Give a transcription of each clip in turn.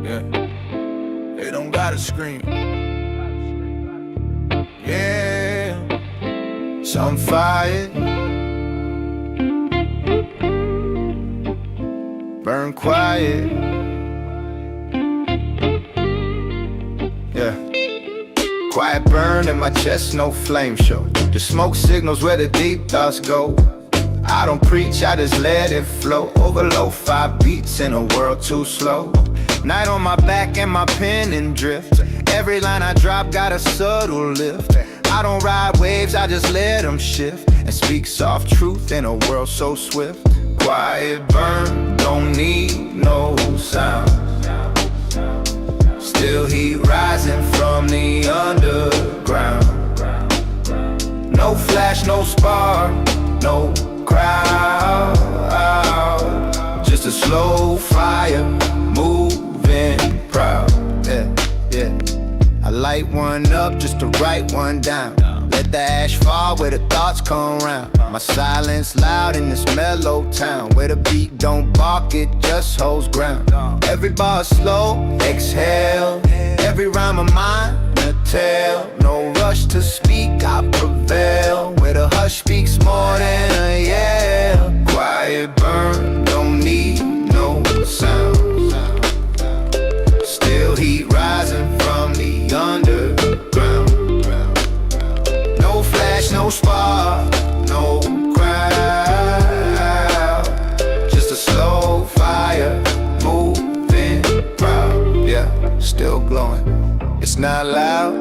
Yeah, they don't gotta scream. Yeah, so I'm fired. Burn quiet. Yeah, quiet burn in my chest, no flame show. Just smoke signals where the deep thoughts go. I don't preach, I just let it flow. Overload 5 beats in a world too slow. Night on my back and my pen and drift. Every line I drop got a subtle lift. I don't ride waves, I just let them shift. And speak soft truth in a world so swift. Quiet burn, don't need no sound. Still heat rising from the underground. No flash, no spark, no crowd. Just a slow fire, moving proud. Yeah, yeah. I light one up just to write one down. Let the ash fall where the thoughts come round. My silence loud in this mellow town, where the beat don't bark, it just holds ground. Every bar slow, exhale. Every rhyme of mine, a tale. No rush to speak, I prevail. Where the hush speaks more than a yell. Quiet burn, don't need no sound. Still heat rising from the underground. No flash, no spark, no crowd. Just a slow fire, moving proud. Yeah, still glowing. It's not loud,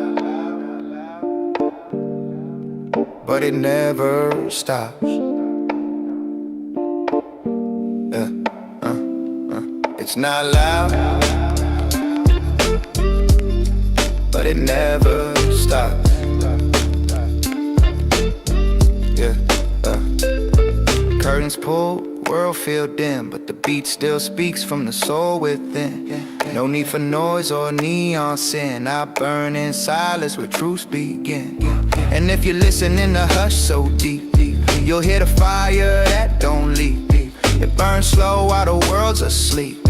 but it never stops. Yeah, it's not loud, but it never stops. Yeah, curtains pulled, world feel dim, but the beat still speaks from the soul within. No need for noise or neon sin. I burn in silence where truths begin. And if you listen in the hush so deep, you'll hear the fire that don't leave. It burns slow while the world's asleep.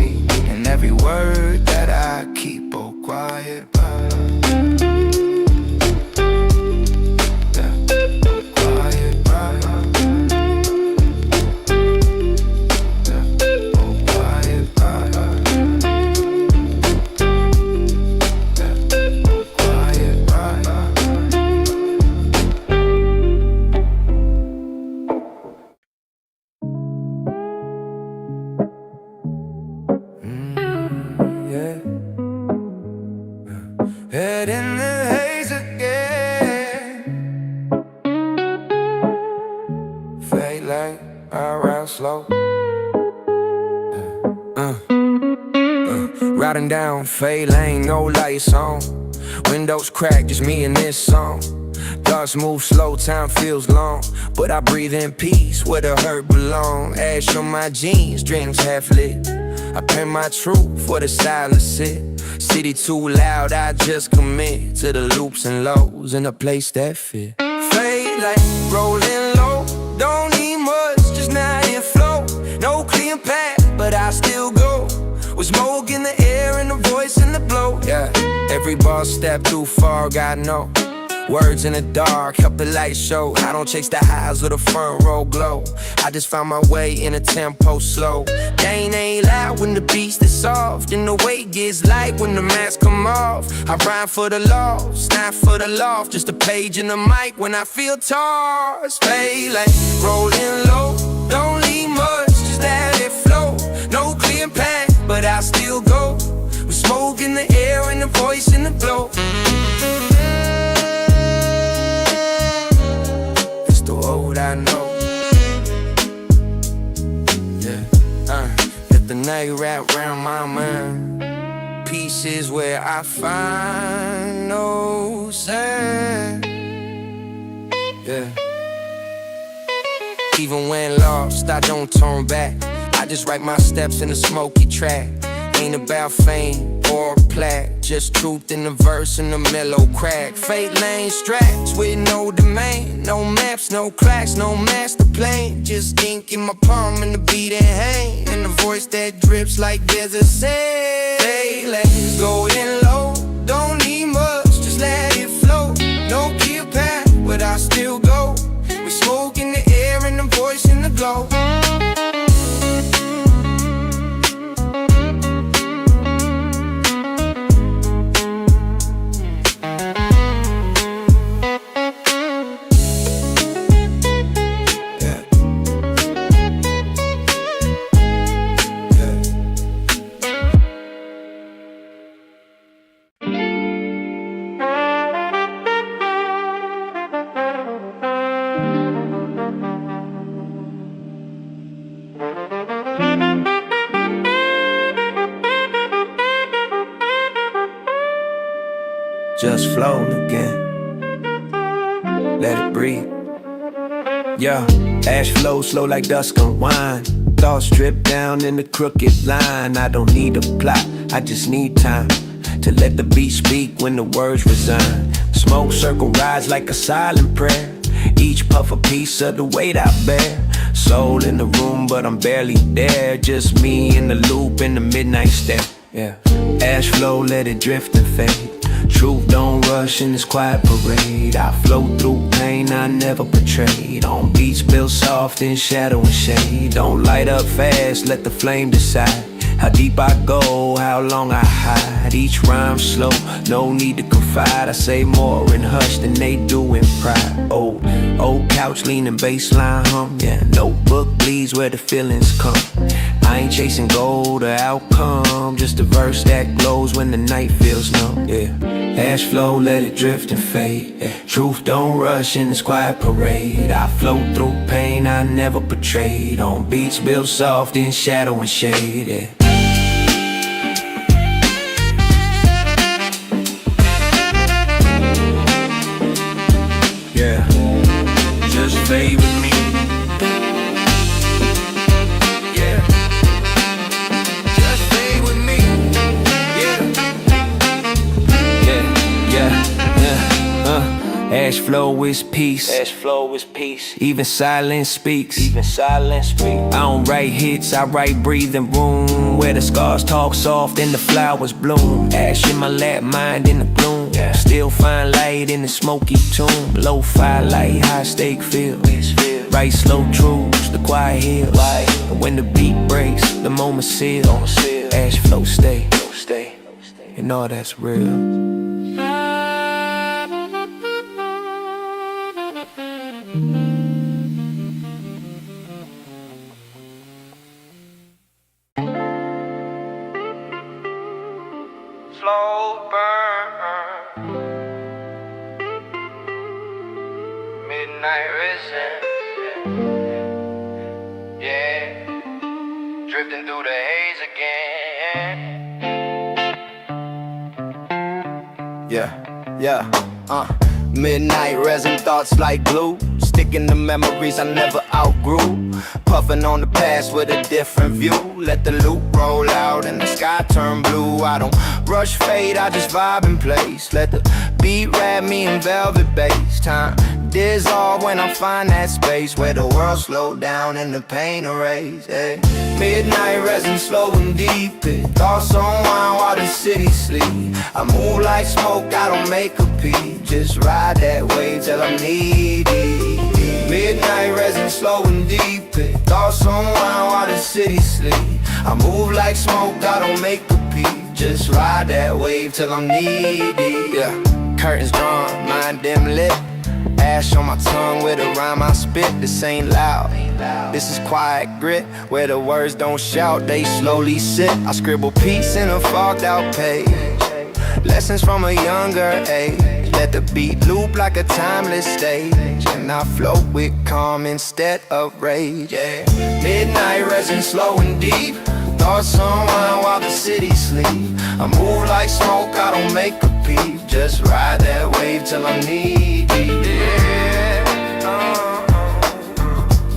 And every word that I keep, oh quiet. Head in the haze again. Fade like I ride slow. Riding down fade lane, no lights on. Windows cracked, just me and this song. Thoughts move slow, time feels long. But I breathe in peace where the hurt belong. Ash on my jeans, dreams half lit. I paint my truth for the silence sit. City too loud, I just commit to the loops and lows in a place that fit. Fade like rolling low, don't need much, just not in flow. No clear path, but I still go. With smoke in the air and the voice in the blow. Yeah, every bar step too far, God know. Words in the dark, help the light show. I don't chase the highs or the front row glow. I just found my way in a tempo slow. Gain ain't loud when the beast is soft, and the weight gets light when the mask come off. I rhyme for the lost, not for the loft. Just a page in the mic when I feel tossed. Fade like rolling low, don't need much, just let it flow. No clear path, but I still go. With smoke in the air and the voice in the glow. The road I know. Yeah, let the night wrap round my mind. Peace is where I find no sign. Yeah. Even when lost, I don't turn back. I just write my steps in a smoky track. Ain't about fame or plaque, just truth in the verse and the mellow crack. Fate lane straps with no domain, no maps, no clacks, no master plan. Just ink in my palm and the beat in hand, and the voice that drips like there's a say. lanes, going low. Don't need much, just let it flow. No gear pack, but I still go. We smoke in the air and the voice in the glow. Just float again, let it breathe. Yeah, ash flows slow like dusk unwind. Thoughts drip down in the crooked line. I don't need a plot, I just need time to let the beat speak when the words resign. Smoke circle rise like a silent prayer. Each puff a piece of the weight I bear. Soul in the room, but I'm barely there. Just me in the loop in the midnight stare. Yeah, ash flow, let it drift and fade. Truth don't rush in this quiet parade. I float through pain I never portrayed. On beats built soft in shadow and shade. Don't light up fast, let the flame decide how deep I go, how long I hide. Each rhyme slow, no need to confide. I say more in hush than they do in pride. Old couch leaning baseline hum. Yeah, notebook bleeds where the feelings come. I ain't chasing gold or outcome, just a verse that glows when the night feels numb. Yeah, ash flow, let it drift and fade. Yeah. Truth don't rush in this quiet parade. I float through pain I never portrayed. On beats built soft in shadow and shade. Yeah. Yeah, just fade with me. Yeah, just fade with me. Ash flow is peace. Ash flow is peace. Even silence speaks. Even silence speaks. I don't write hits, I write breathing room where the scars talk soft and the flowers bloom. Ash in my lap, mind in the gloom. Yeah. Still find light in the smoky tomb. Low-fi light, high stake feel. Right slow truths, the quiet hills. And when the beat breaks, the moment sealed. Ash flow stay. And all that's real. Slow burn, midnight risen, yeah, drifting through the haze again. Midnight resin, thoughts like glue, sticking to memories I never outgrew. Puffing on the past with a different view. Let the loop roll out and the sky turn blue. I don't rush fade, I just vibe in place. Let the beat wrap me in velvet bass. Time dissolve when I find that space where the world slowed down and the pain erased. Hey. Midnight resin, slow and deep. Thoughts unwind while the city sleep. I move like smoke, I don't make a peep. Just ride that wave till I'm needy. Midnight resin, slow and deep. Thoughts unwind while the city sleep. I move like smoke, I don't make a peep. Just ride that wave till I'm needy. Yeah. Curtains drawn, mind dim lit. Ash on my tongue with a rhyme I spit. This ain't loud, this is quiet grit. Where the words don't shout, they slowly sit. I scribble peace in a fogged out page. Lessons from a younger age. Let the beat loop like a timeless stage. And I float with calm instead of rage. Yeah. Midnight resin, slow and deep. Thoughts unwind while the city sleep. I move like smoke, I don't make a peep. Just ride that wave till I'm knee-deep. Yeah,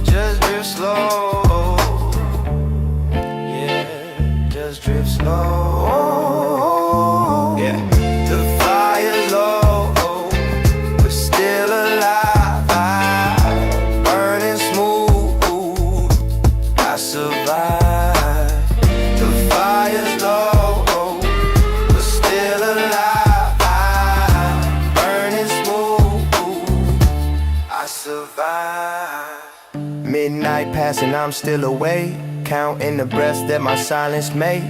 just drift slow. Yeah, just drift slow. Yeah, the fire's low, but still alive. Burning smooth, I survive. The fire's low, pass and I'm still awake, counting the breaths that my silence made.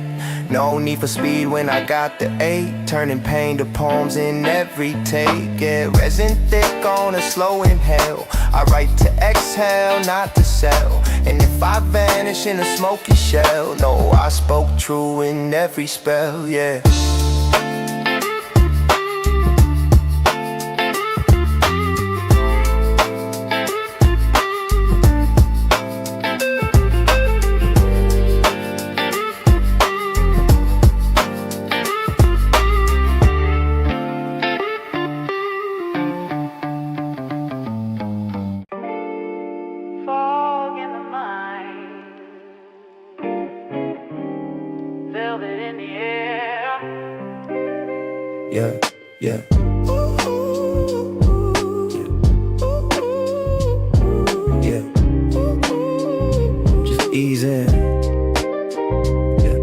No need for speed when I got the 8, turning pain to poems in every take. Yeah, resin thick on a slow inhale. I write to exhale, not to sell. And if I vanish in a smoky shell, no, I spoke true in every spell, yeah. Yeah, yeah. Yeah. Just ease in. Yeah,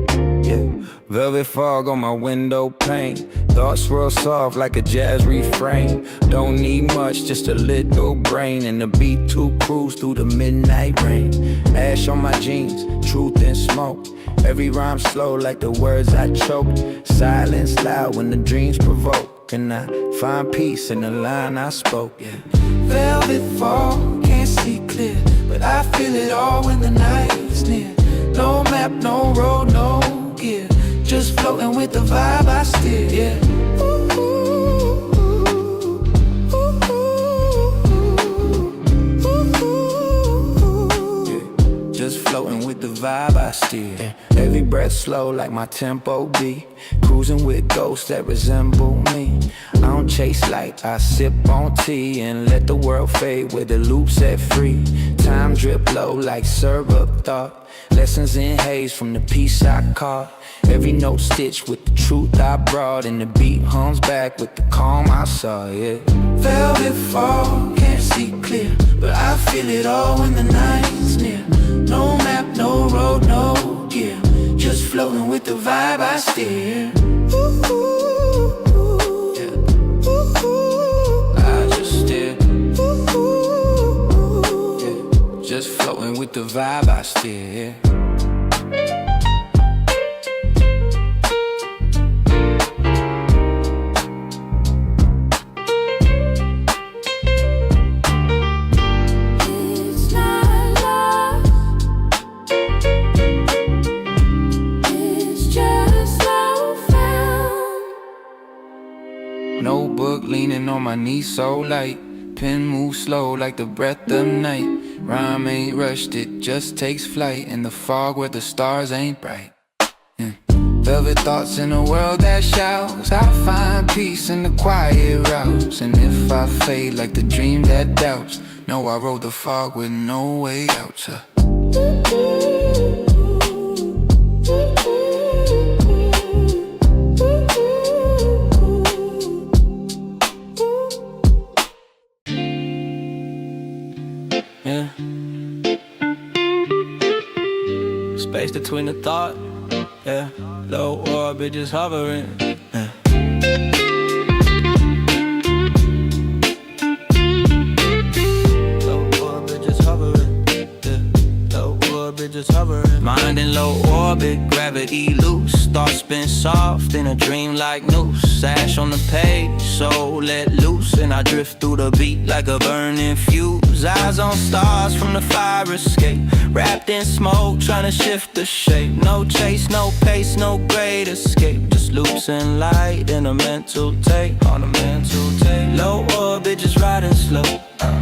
yeah. Velvet fog on my window pane. Thoughts swirl soft like a jazz refrain. Don't need much, just a little brain and a beat to cruise through the midnight rain. Ash on my jeans, truth and smoke. Every rhyme slow like the words I choked. Silence loud when the dreams provoke. And I find peace in the line I spoke, yeah. Velvet fall, can't see clear, but I feel it all when the night is near. No map, no road, no gear, just floating with the vibe I steer, yeah. Just floating with the vibe I steer. Every breath slow like my tempo beat. Cruising with ghosts that resemble me. I don't chase light, I sip on tea and let the world fade with the loop set free. Time drip low like syrup thought. Lessons in haze from the piece I caught. Every note stitched with the truth I brought, and the beat hums back with the calm I saw, yeah. Velvet fall, can't see clear, but I feel it all when the night's near. No map, no road, no gear, just floating with the vibe I steer. Yeah. I just steer. Yeah. Just floating with the vibe I steer. Notebook leaning on my knee so light. Pen moves slow like the breath of night. Rhyme ain't rushed, it just takes flight in the fog where the stars ain't bright. Velvet thoughts in a world that shouts. I find peace in the quiet routes. And if I fade like the dream that doubts, know I rode the fog with no way out. Yeah. Space between the thought, yeah. Low orbit just hovering, yeah. Low orbit just hovering, yeah. Low orbit just hovering. Mind in low orbit, gravity loose. Thoughts spin soft in a dream like noose. Ash on the page, soul let loose. And I drift through the beat like a burning fuse. Eyes on stars from the fire escape. Wrapped in smoke, trying to shift the shape. No chase, no pace, no great escape. Just loops and light in a mental tape. On a mental tape. Low orbit, just riding slow.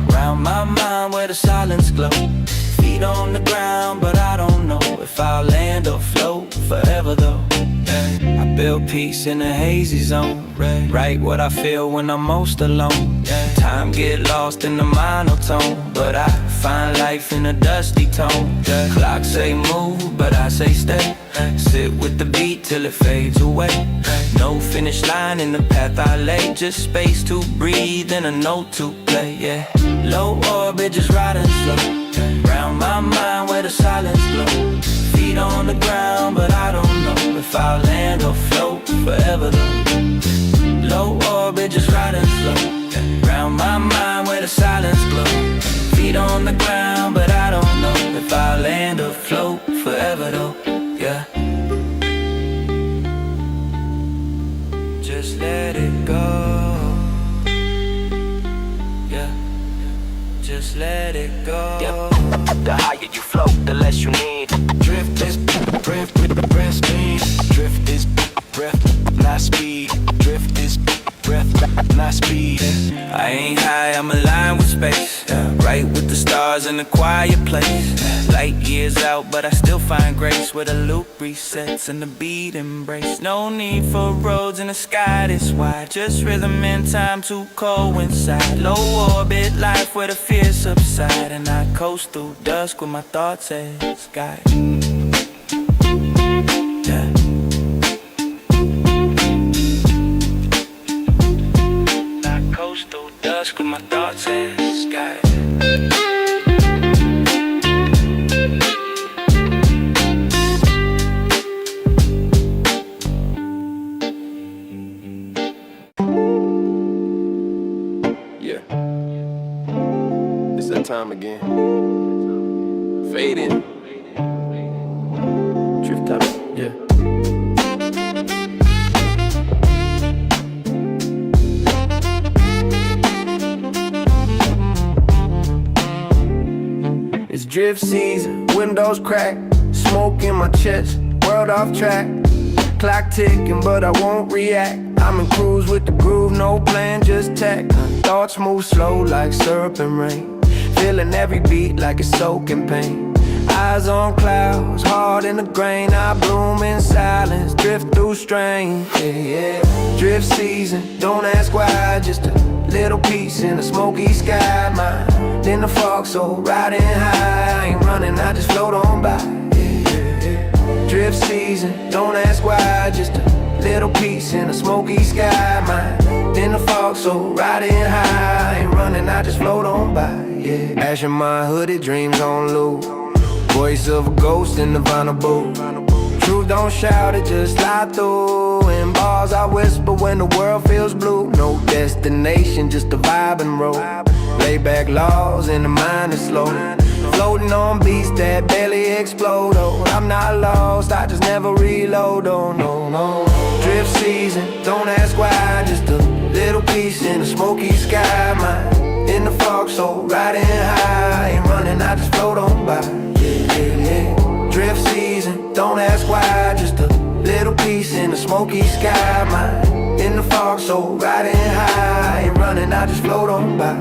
Around my mind where the silence glow. Feet on the ground, but I don't know if I'll land or float forever though. I build peace in a hazy zone. Write what I feel when I'm most alone. Time get lost in the monotone, but I find life in a dusty tone. Clock say move, but I say stay. Sit with the beat till it fades away. No finish line in the path I lay. Just space to breathe and a note to play, yeah. Low orbit, just riding slow. Round my mind where the silence glow. Feet on the ground, but I don't know if I'll land or float forever though. Low orbit, just riding slow. Round my mind where the silence glow. Feet on the ground, but I don't know if I'll high speed. I ain't high, I'm aligned with space. Right with the stars in a quiet place. Light years out, but I still find grace where the loop resets and the beat embrace. No need for roads in the sky this wide, just rhythm and time to coincide. Low orbit life where the fear subside, and I coast through dusk with my thoughts as guide. Dusk with my thoughts as guide. Yeah, it's that time again. Fading. Drift out. Yeah. It's drift season, windows crack, smoke in my chest, world off track. Clock ticking, but I won't react. I'm in cruise with the groove, no plan, just tack. Thoughts move slow like syrup and rain, feeling every beat like it's soaking pain. Eyes on clouds, heart in the grain. I bloom in silence, drift through strain. Yeah. Drift season, don't ask why, just a little piece in the smoky sky. Mind in the fog, so riding high. I ain't running, I just float on by. Drift season, don't ask why, just a little piece in the smoky sky. Mind in the fog, so riding high. I ain't running, I just float on by. Ash in my hoodie, dreams on loop. Voice of a ghost in the vinyl booth. Truth don't shout, it just slide through. In bars I whisper when the world feels blue. No destination, just a vibe and roll. Lay back laws in the mind is slow. Floating on beats that barely explode. Oh, I'm not lost, I just never reload. Oh no, no. Drift season, don't ask why, just a little piece in the smoky sky. Mind in the fog, so riding high. I ain't running, I just float on by. Drift season, don't ask why, just a little piece in the smoky sky. Mind in the fog, so riding high. I ain't running, I just float on by.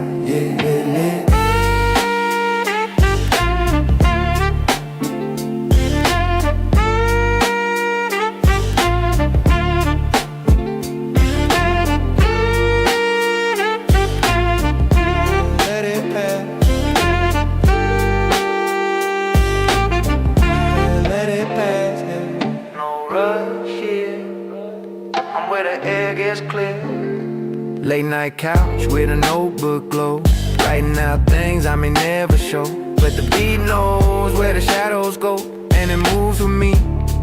Late night couch with a notebook glow, writing out things I may never show. But the beat knows where the shadows go, and it moves with me,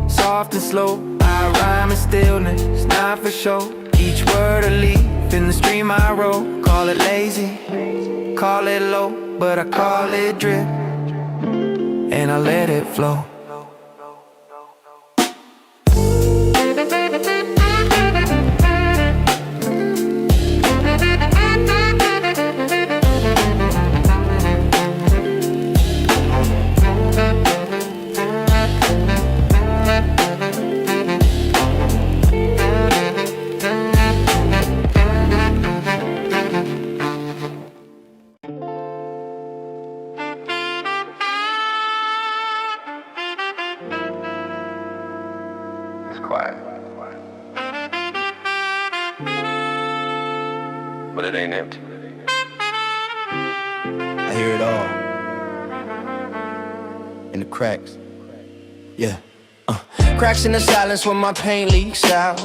soft and slow. I rhyme in stillness, not for show. Each word a leaf in the stream I roll. Call it lazy, call it low, but I call it drip, and I let it flow. Quiet. But it ain't empty. I hear it all in the cracks. Yeah. Cracks in the silence when my pain leaks out.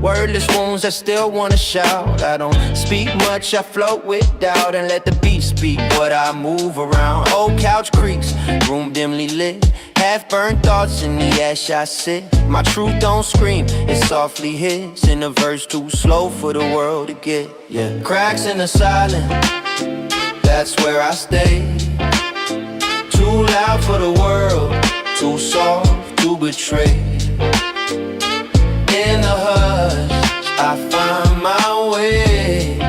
Wordless wounds that still wanna shout. I don't speak much, I float with doubt and let the beat speak what I move around. Old couch creaks, room dimly lit. Half-burned thoughts in the ash I sit. My truth don't scream, it softly hits. In a verse too slow for the world to get. Yeah. Cracks in the silence, that's where I stay. Too loud for the world, too soft to betray. In the hush, I find my way.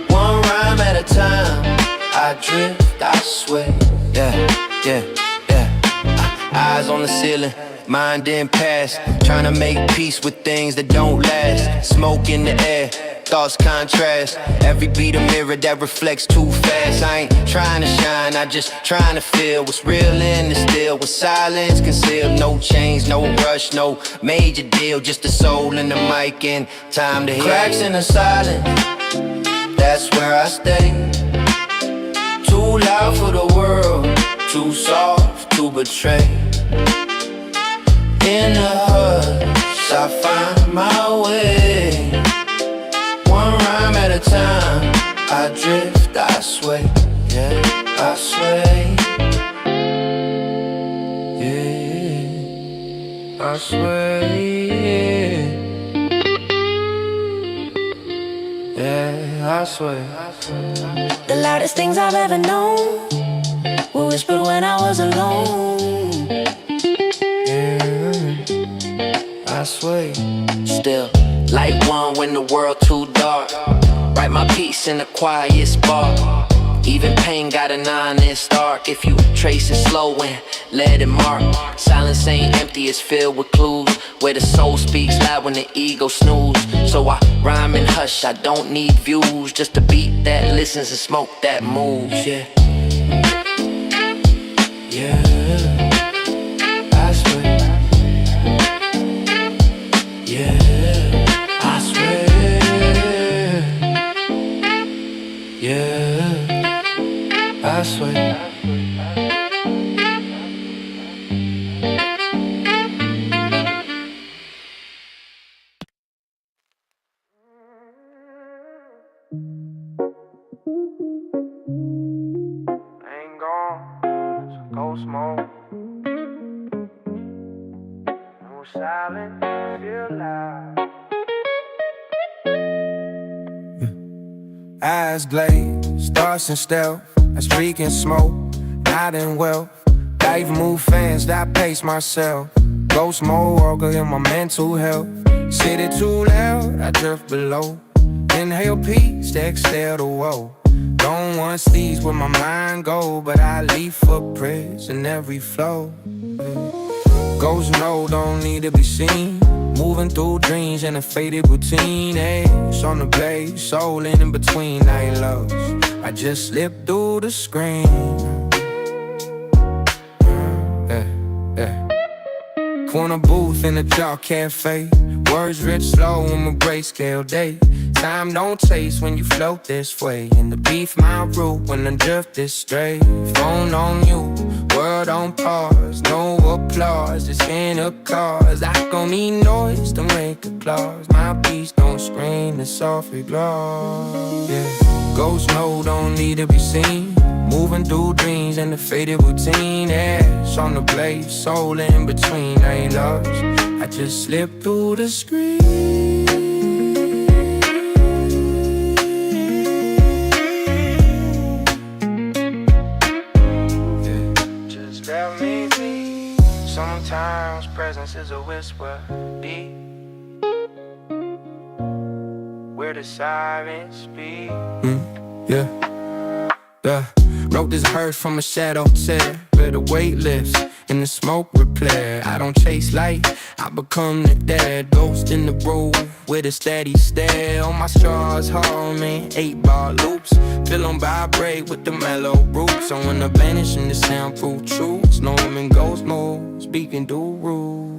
One rhyme at a time, I drift, I sway. Yeah, yeah, yeah. Eyes on the ceiling, mind in past. Trying to make peace with things that don't last. Smoke in the air, thoughts contrast. Every beat a mirror that reflects too fast. I ain't trying to shine, I just trying to feel what's real in the still. With silence concealed, no change, no rush, no major deal. Just the soul and the mic and time to heal. Cracks in the silence, that's where I stay. Too loud for the world, too soft to betray. In the hush, I find my way. One rhyme at a time, I drift, I sway, yeah, I sway. Yeah, I sway. Yeah, I sway. The loudest things I've ever known were whispered when I was alone. I sway. Still, light one when the world too dark. Write my piece in the quiet spot. Even pain got an honest arc. If you trace it slow and let it mark. Silence ain't empty, it's filled with clues. Where the soul speaks loud when the ego snooze. So I rhyme and hush, I don't need views. Just a beat that listens and smoke that moves, yeah. Yeah, I swear. Yeah, I swear. Yeah, I swear. Ain't gone, it's a ghost mode. No silence, feel loud. Eyes glazed, stars and stealth. I streak and smoke, not in wealth. Life move fast, I pace myself. Ghost mode, worker in my mental health. City too loud, I drift below. Inhale peace, exhale the woe. Don't want these where my mind go, but I leave footprints in every flow. Ghost no, don't need to be seen. Moving through dreams in a faded routine. Ace on the blade, soul in between night loves. I just slip through the screen. Corner booth in a dark cafe. Words rich slow on my grayscale day. Time don't taste when you float this way. And the beef my root when I drift this stray. Phone on you, world on pause. No applause, just in a cause. I gon' need noise to make applause. My piece don't scream, it's softly gloss. Yeah, ghost no, don't need to be seen. Moving through dreams in the faded routine. Ash on the blade, soul in between. I ain't lost, I just slip through the screen. Let me be. Sometimes presence is a whisper deep, where the sirens speak. Yeah. Wrote this verse from a shadow tear, where the weight lifts and the smoke repair. I don't chase light, I become the dead ghost in the room with a steady stare. On my straws, humming 8-bar loops. Feel them vibrate with the mellow roots. I wanna vanish in the soundproof truths. No I'm in ghost mode, speaking through rules.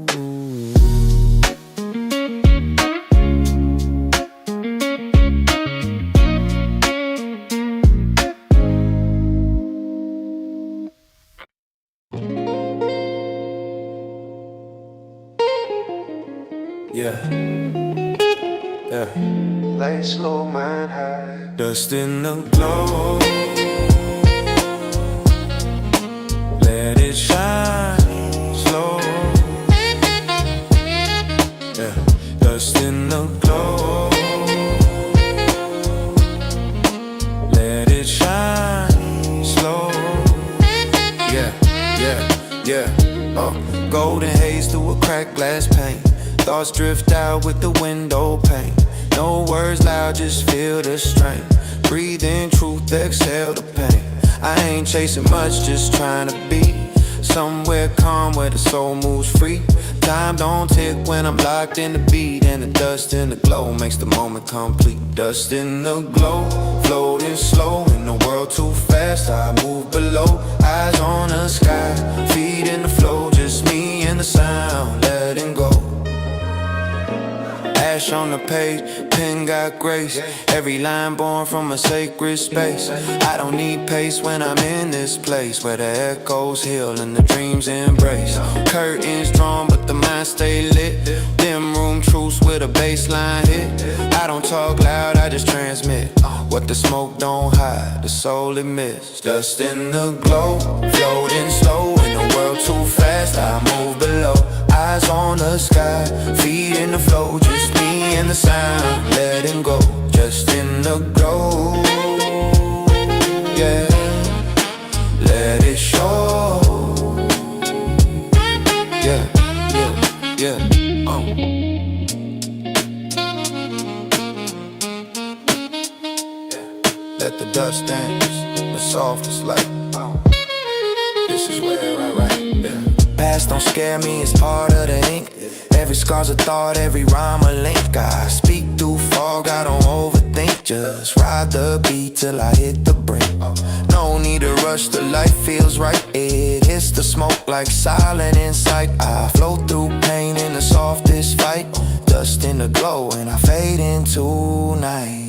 Yeah. Lay slow, mind high. Dust in the glow. Let it shine slow. Yeah. Dust in the glow. Let it shine slow. Yeah. Golden haze through a cracked glass pane. Thoughts drift out with the window pane. No words loud, just feel the strain. Breathe in truth, exhale the pain. I ain't chasing much, just trying to be somewhere calm where the soul moves free. Time don't tick when I'm locked in the beat, and the dust in the glow makes the moment complete. Dust in the glow, floating slow in the world too fast. I move below, eyes on the sky, feet in the flow, just me and the sound, letting go. Ash on the page, pen got grace. Every line born from a sacred space. I don't need pace when I'm in this place where the echoes heal and the dreams embrace. Curtains drawn but the mind stay lit. Dim room truths with a baseline hit. I don't talk loud, I just transmit what the smoke don't hide, the soul admits. Dust in the glow, floating slow in the world too fast. I move below, eyes on the sky, feet in the flow, just me and the sound, letting go. Just in the glow, yeah, let it show. Yeah, yeah, yeah, Let the dust dance, the softest light. This is where I write, yeah. Past don't scare me, it's part of the ink. Every scar's a thought, every rhyme a link. I speak through fog, I don't overthink. Just ride the beat till I hit the brink. No need to rush, the light feels right. It hits the smoke like silent insight. I flow through pain in the softest fight. Dust in the glow and I fade into night.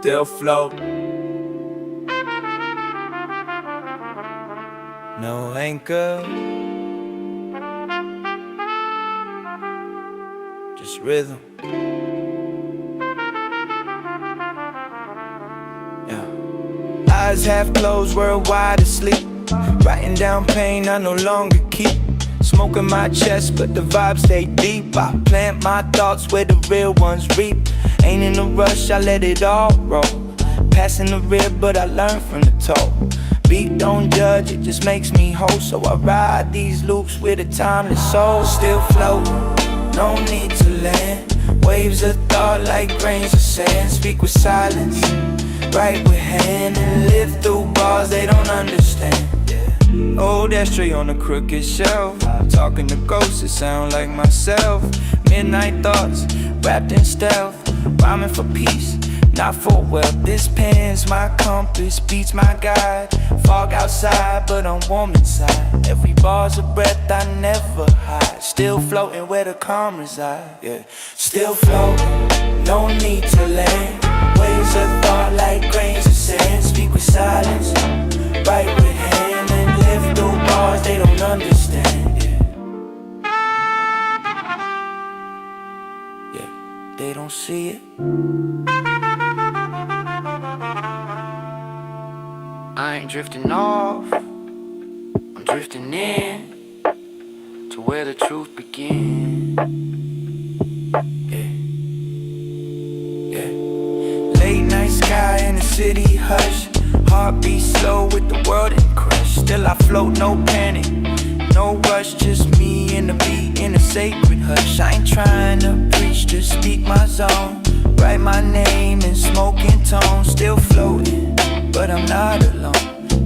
Still float. No anchor, just rhythm. Yeah. Eyes half closed, world wide asleep. Writing down pain I no longer keep. Smoke in my chest, but the vibes stay deep. I plant my thoughts where the real ones reap. Ain't in a rush, I let it all roll. Passing the rib, but I learn from the toe. Beat don't judge, it just makes me whole. So I ride these loops with a timeless soul. Still float, no need to land. Waves of thought like grains of sand. Speak with silence, write with hand, and live through bars they don't understand. Old ashtray on a crooked shelf. Talking to ghosts that sound like myself. Midnight thoughts wrapped in stealth. Rhyming for peace, not for wealth. This pen's my compass, beats my guide. Fog outside, but I'm warm inside. Every bar's a breath I never hide. Still floating where the calm reside, yeah. Still floating, no need to land. Waves of thought like grains of sand. Speak with silence, write with hand, and live through bars they don't understand, yeah. Yeah, they don't see it. I ain't drifting off, I'm drifting in to where the truth begins. Yeah, yeah. Late night sky in the city hush. Heartbeat slow with the world in crush. Still I float, no panic, no rush. Just me and the beat in a sacred hush. I ain't trying to preach, just speak my zone. Write my name in smoking tones. Still floating, but I'm not alone.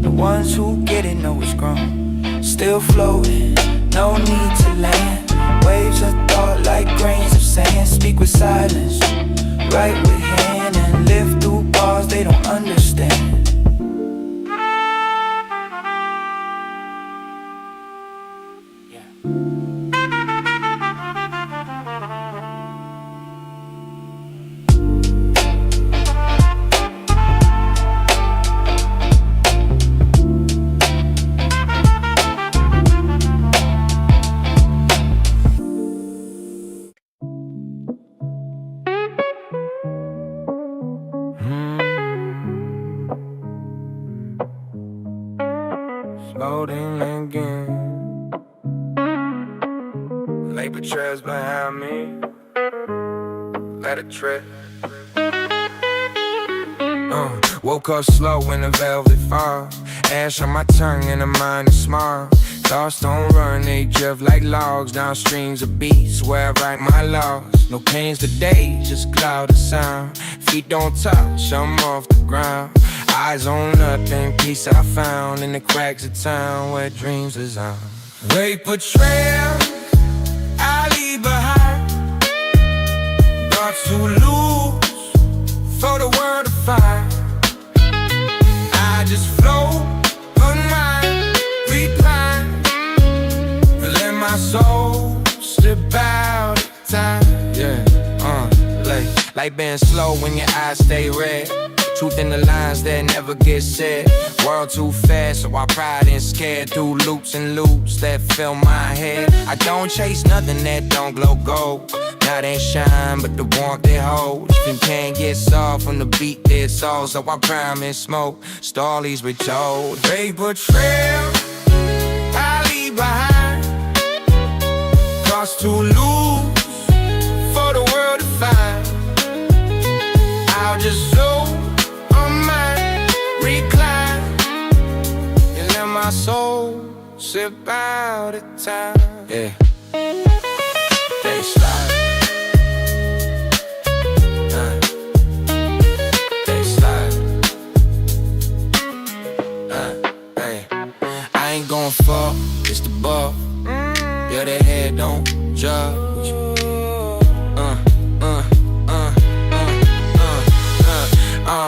The ones who get it know it's grown. Still floating, no need to land. Waves of thought like grains of sand. Speak with silence, write with hand, and live through bars they don't understand. Floating in again. Labor trails behind me. Let it trip. Woke up slow in a velvet fog. Ash on my tongue and a mind is smart. Thoughts don't run, they drift like logs down streams of beats where I write my laws. No pains today, just cloud of sound. Feet don't touch, I'm off the ground. Eyes on nothing, peace I found in the cracks of town where dreams design. Vapor trail, I leave behind. Thoughts to lose, for the world to find. I just float, unwind, recline, let my soul slip out of time. Yeah, like being slow when your eyes stay red. Truth in the lines that never get said. World too fast, so I pride and scared through loops and loops that fill my head. I don't chase nothing that don't glow gold. Not that shine, but the warmth it holds. If you can't get soft from the beat, it's all. So I prime and smoke, stories with told. Vapor trail, I leave behind. Cross to lose, for the world to find. I'll just zoom on my recline and let my soul sip out of time. Yeah, they slide. They slide. Hey, I ain't gon' fuck, it's the buff. Yeah, that head don't judge.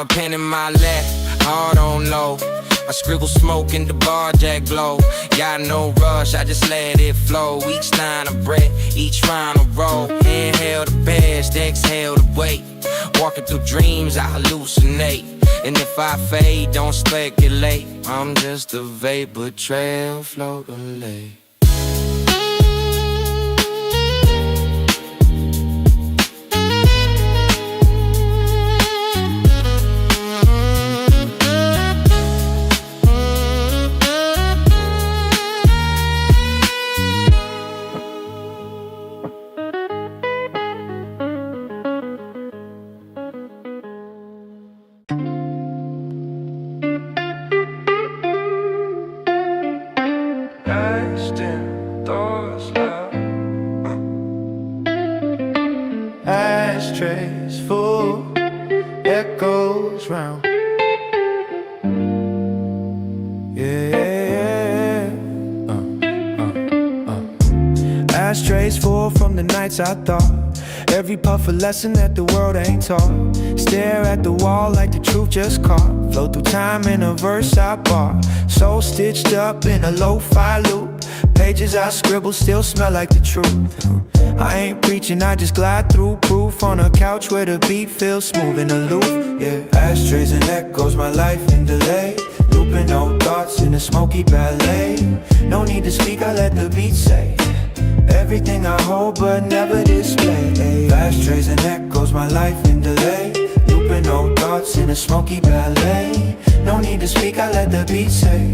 Pen in my lap, hard on low. I scribble smoke in the bar, jack blow. Got no rush, I just let it flow. Each line a breath, each rhyme a roll. Inhale the best, exhale the weight. Walking through dreams, I hallucinate. And if I fade, don't speculate. I'm just a vapor trail floating late. Ashtrays full, echoes round. Yeah. Ashtrays full from the nights I thought. Every puff a lesson that the world ain't taught. Stare at the wall like the truth just caught. Flow through time in a verse I bought. Soul stitched up in a lo-fi loop. Pages I scribble still smell like the truth. I ain't preaching, I just glide through proof on a couch where the beat feels smooth and aloof. Yeah, ashtrays and echoes, my life in delay. Looping old thoughts in a smoky ballet. No need to speak, I let the beat say everything I hold but never display. Ashtrays and echoes, my life in delay. Looping old thoughts in a smoky ballet. No need to speak, I let the beat say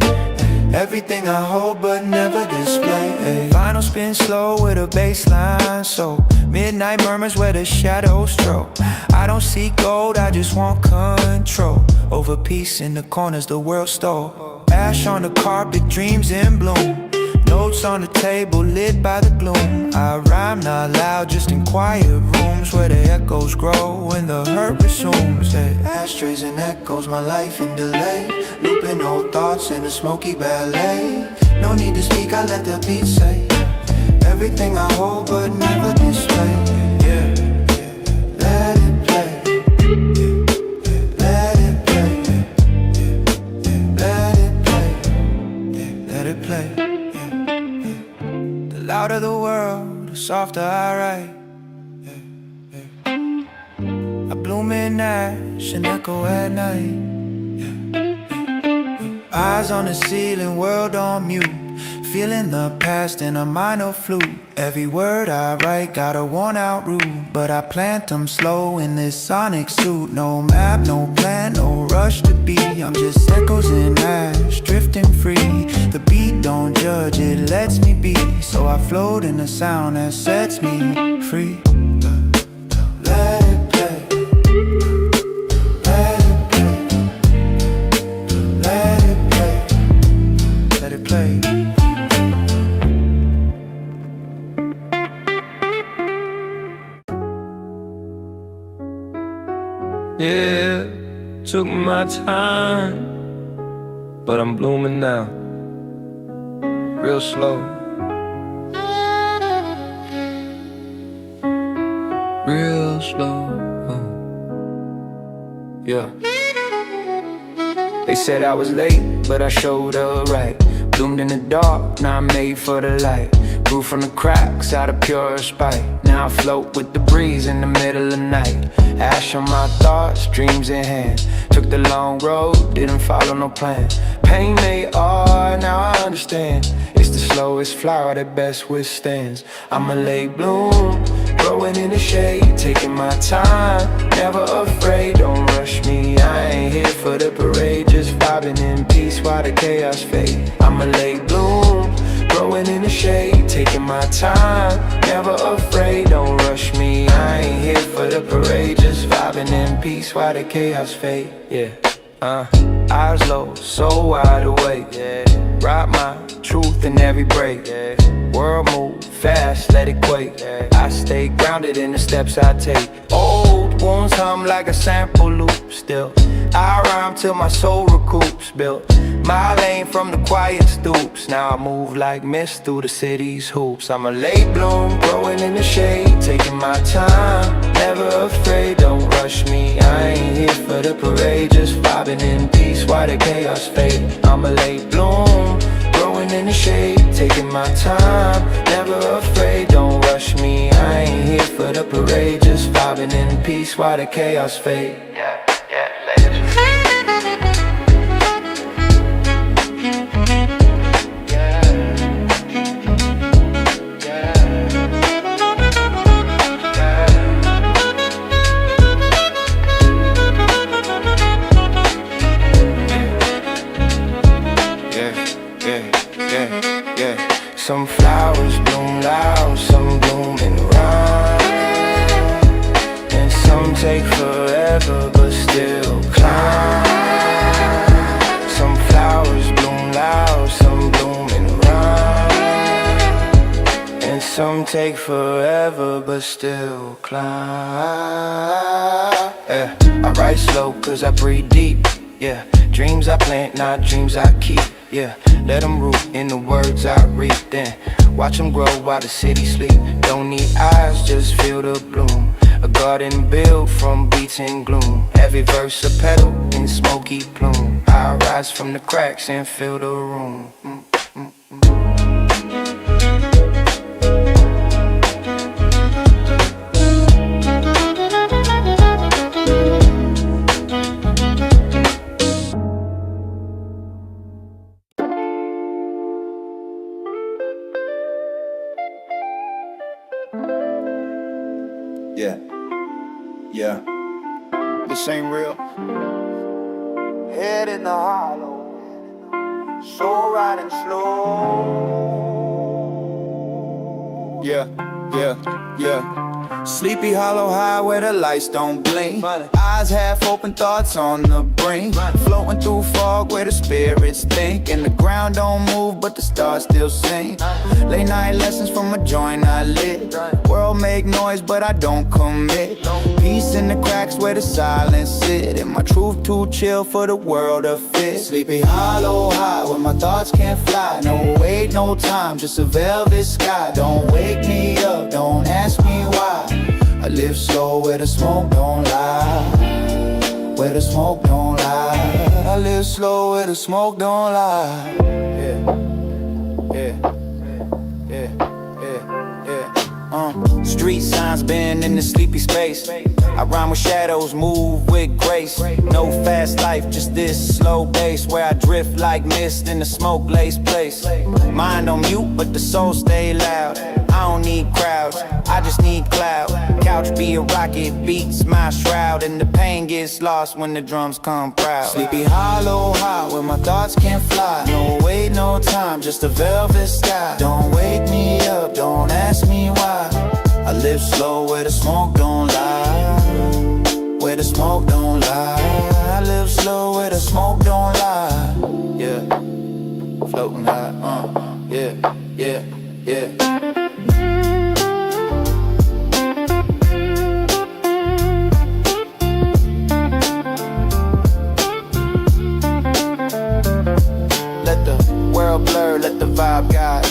everything I hold but never display. Final spin slow with a bass line. So midnight murmurs where the shadows stroll. I don't seek gold, I just want control over peace in the corners the world stole. Ash on the carpet, dreams in bloom. Notes on the table, lit by the gloom. I rhyme not loud, just in quiet rooms where the echoes grow when the hurt resumes. Ashtrays and echoes, my life in delay. Looping old thoughts in a smoky ballet. No need to speak, I let the beat say everything I hold but never display. Yeah, let it play. Let it play. Let it play. Let it play. The louder the world, the softer I write. I bloom in ash and echo at night. Eyes on the ceiling, world on mute. Feeling the past in a minor flute. Every word I write got a worn out route, but I plant them slow in this sonic suit. No map, no plan, no rush to be. I'm just echoes in ash, drifting free. The beat don't judge, it lets me be. So I float in the sound that sets me free. Let it play. Let it play. Let it play. Let it play. Yeah, took my time, but I'm blooming now, real slow, real slow. Yeah. They said I was late, but I showed up right. Bloomed in the dark, now I'm made for the light. Grew from the cracks out of pure spite. Now I float with the breeze in the middle of the night. Ash on my thoughts, dreams in hand. Took the long road, didn't follow no plan. Pain made art, now I understand. It's the slowest flower that best withstands. I'm a late bloom, growing in the shade. Taking my time, never afraid. Don't rush me, I ain't here for the parade. Just vibing in peace while the chaos fade. I'm a late bloom, growing in the shade. Taking my time, never afraid. Don't rush me, I ain't here for the parade. Just vibing in peace while the chaos fade. Yeah, eyes low, so wide awake. Rock my truth in every break. World move fast, let it quake. I stay grounded in the steps I take. Old wounds hum like a sample loop still. I rhyme till my soul recoups. Built my lane from the quiet stoops. Now I move like mist through the city's hoops. I'm a late bloom, growing in the shade. Taking my time, never afraid. Don't rush me, I ain't here for the parade. Just vibing in peace while the chaos fade. I'm a late bloom, growing in the shade. Taking my time, never afraid. Don't rush me, I ain't here for the parade. Just vibing in peace while the chaos fade. Yeah, later. Some flowers bloom loud, some bloom in rhyme, and some take forever but still climb. Some flowers bloom loud, some bloom in rhyme, and some take forever but still climb. Yeah, I write slow cause I breathe deep. Yeah, dreams I plant, not dreams I keep. Yeah, let them root in the words I read. Then watch them grow while the city sleep. Don't need eyes, just feel the bloom. A garden built from beats and gloom. Every verse a petal in smoky plume. I rise from the cracks and fill the room. Yeah, this ain't real. Head in the hollow, soul riding slow. Yeah. Sleepy Hollow High where the lights don't blink. Eyes half open, thoughts on the brink. Floating through fog where the spirits think. And the ground don't move but the stars still sing. Late night lessons from a joint I lit. World make noise but I don't commit. Peace in the cracks where the silence sit. And my truth too chill for the world to fit. Sleepy Hollow High where my thoughts can't fly. No wait, no time, just a velvet sky. Don't wake me up, don't ask me why. I live slow where the smoke don't lie. Where the smoke don't lie. I live slow where the smoke don't lie. Street signs been in the sleepy space. I rhyme with shadows, move with grace. No fast life, just this slow pace. Where I drift like mist in the smoke-laced place. Mind on mute, but the soul stay loud. I don't need crowds, I just need cloud. Couch be a rocket, beats my shroud, and the pain gets lost when the drums come proud. Sleepy Hollow high where my thoughts can't fly. No wait, no time, just a velvet sky. Don't wake me up, don't ask me why. I live slow where the smoke don't lie. Where the smoke don't lie. I live slow where the smoke don't lie. Yeah, floating high, yeah, yeah, yeah. Let the world blur, let the vibe guide.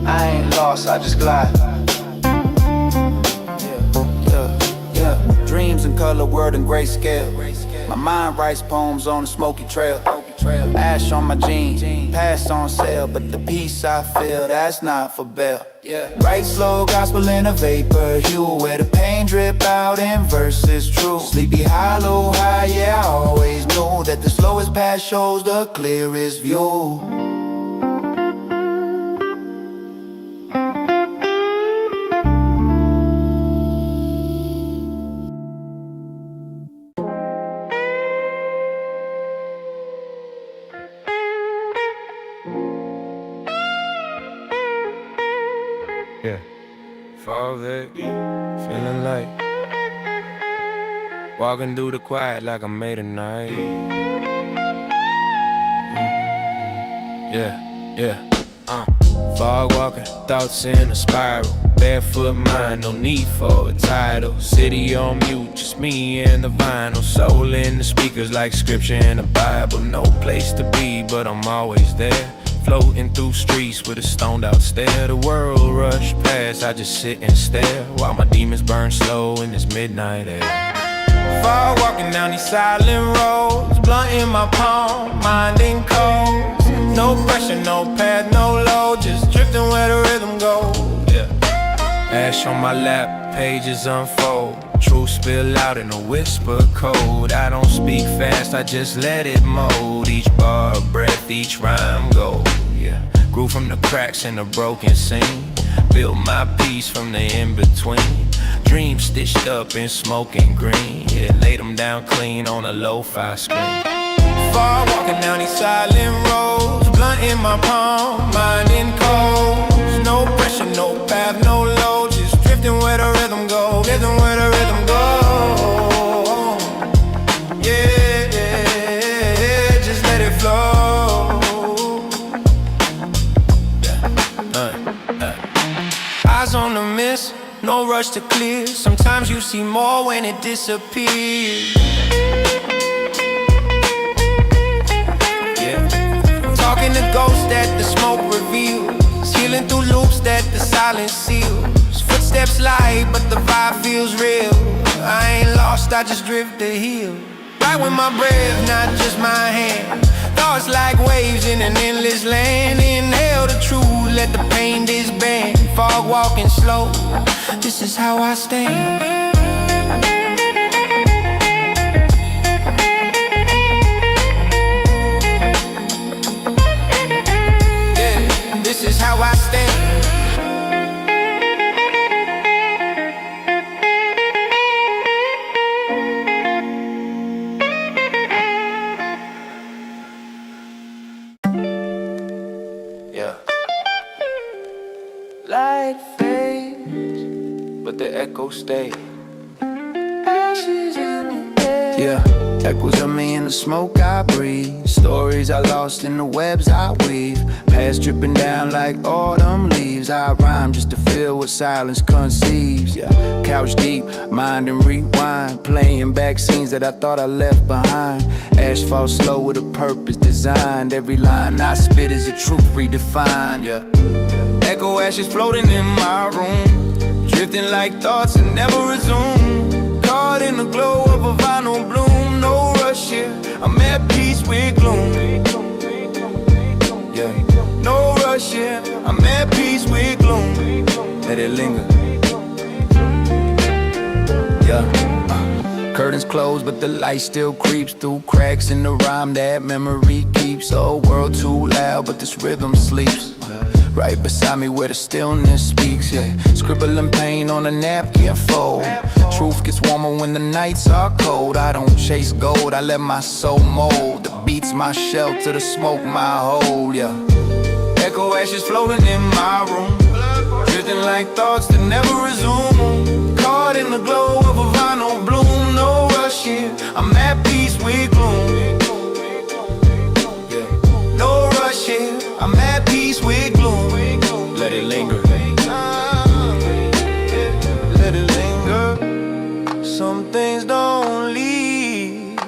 I ain't lost, I just glide. Yeah. Dreams in color, word and grayscale. My mind writes poems on the smoky trail. Ash on my jeans, past on sale, but the peace I feel, that's not for bail. Write slow gospel in a vapor hue, where the pain drip out in verses true. Sleepy Hollow high, yeah, I always knew that the slowest path shows the clearest view. Yeah. Fall back, feeling like walking through the quiet like I made a night. Yeah. Fog walking, thoughts in a spiral. Barefoot mind, no need for a title. City on mute, just me and the vinyl. Soul in the speakers like scripture in the Bible. No place to be, but I'm always there. Floating through streets with a stoned out stare. The world rush past, I just sit and stare while my demons burn slow in this midnight air. Far walking down these silent roads, blunt in my palm, mind in cold. No pressure, no path, no load, just drifting where the rhythm goes. Ash on my lap, pages unfold. Truth spill out in a whisper code. I don't speak fast, I just let it mold. Each bar a breath, each rhyme gold. Grew from the cracks in a broken scene. Built my peace from the in-between. Dreams stitched up in smoke and green. Laid them down clean on a lo-fi screen. Far walking down these silent roads, blunt in my palm, mind in cold. No pressure, no path, no load, just drifting where the rhythm goes, drifting where the rhythm goes. Yeah, just let it flow. Eyes on the mist, no rush to clear. Sometimes you see more when it disappears. Talking to ghosts that the smoke reveals, healing through loops that the silence seals. Footsteps light, but the vibe feels real. I ain't lost, I just drift the hill. Right with my breath, not just my hand. Thoughts like waves in an endless land. Inhale the truth, let the pain disband. Fog walking slow, this is how I stand. This is how I stand. Light fades, but the echo stays. Ashes in the air. Echoes of me in the smoke I breathe. Stories I lost in the webs I weave. Past dripping down like autumn leaves. I rhyme just to feel what silence conceives. Couch deep, mind and rewind. Playing back scenes that I thought I left behind. Asphalt slow with a purpose designed. Every line I spit is a truth redefined. Echo ashes floating in my room, drifting like thoughts that never resume. Caught in the glow of a vinyl bloom. No rush here, I'm at peace with gloom. No rush here, I'm at peace with gloom. Let it linger. Curtains closed, but the light still creeps through cracks in the rhyme that memory keeps. Oh, world too loud, but this rhythm sleeps right beside me where the stillness speaks, yeah. Scribbling pain on a napkin fold. Truth gets warmer when the nights are cold. I don't chase gold, I let my soul mold. The beats my shelter, the smoke my hole, yeah. Echo ashes floating in my room, drifting like thoughts that never resume. Caught in the glow of a vinyl bloom, no rush here, I'm at peace with gloom. No rush here, I'm at peace with gloom. Let it linger. Let it linger. Some things don't leave,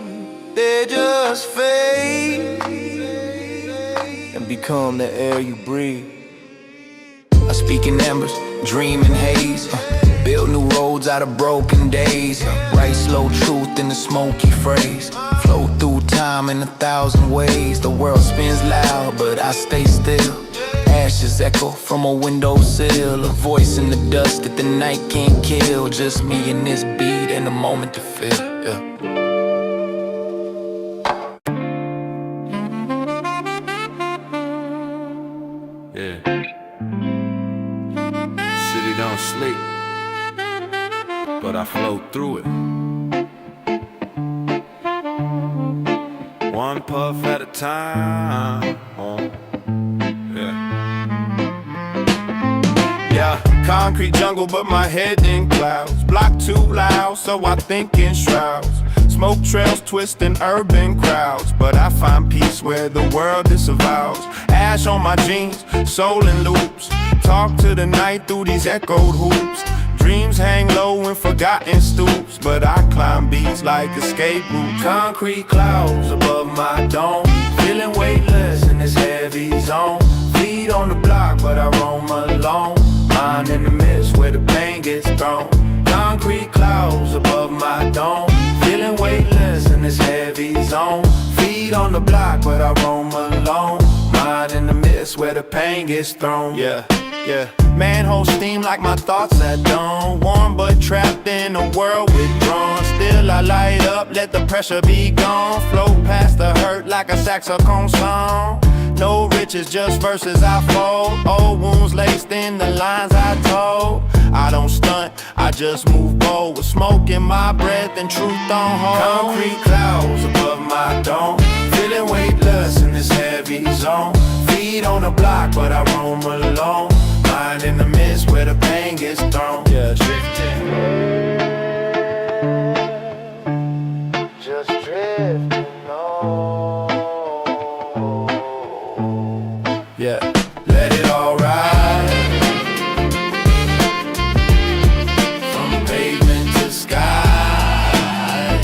they just fade and become the air you breathe. I speak in embers, dream in haze, build new roads out of broken days, write slow truth in the smoky phrase, flow through time in 1,000 ways. The world spins loud, but I stay still. Ashes echo from a windowsill, a voice in the dust that the night can't kill. Just me and this beat and a moment to feel, yeah. Yeah. City don't sleep, but I flow through it. One puff at a time. Yeah, concrete jungle, but my head in clouds. Block too loud, so I think in shrouds. Smoke trails twisting urban crowds, but I find peace where the world disavows. Ash on my jeans, soul in loops. Talk to the night through these echoed hoops. Dreams hang low in forgotten stoops, but I climb beats like escape routes. Concrete clouds above my dome, feeling weightless in this heavy zone. Feet on the block, but I roam alone. Mind in the mist where the pain gets thrown. Concrete clouds above my dome, feeling weightless in this heavy zone. Feet on the block, but I roam alone. Mind in the mist where the pain gets thrown. Yeah, yeah. Manhole steam like my thoughts at dawn. Warm but trapped in a world withdrawn. Still I light up, let the pressure be gone. Float past the hurt like a saxophone song. No riches, just verses I fold. Old wounds laced in the lines I told. I don't stunt, I just move bold. With smoke in my breath and truth on hold. Concrete clouds above my dome, feeling weightless in this heavy zone. Feet on the block, but I roam alone. Mind in the mist where the pain gets thrown. Yeah, drifting, just drifting on. Yeah, let it all ride. From pavement to sky.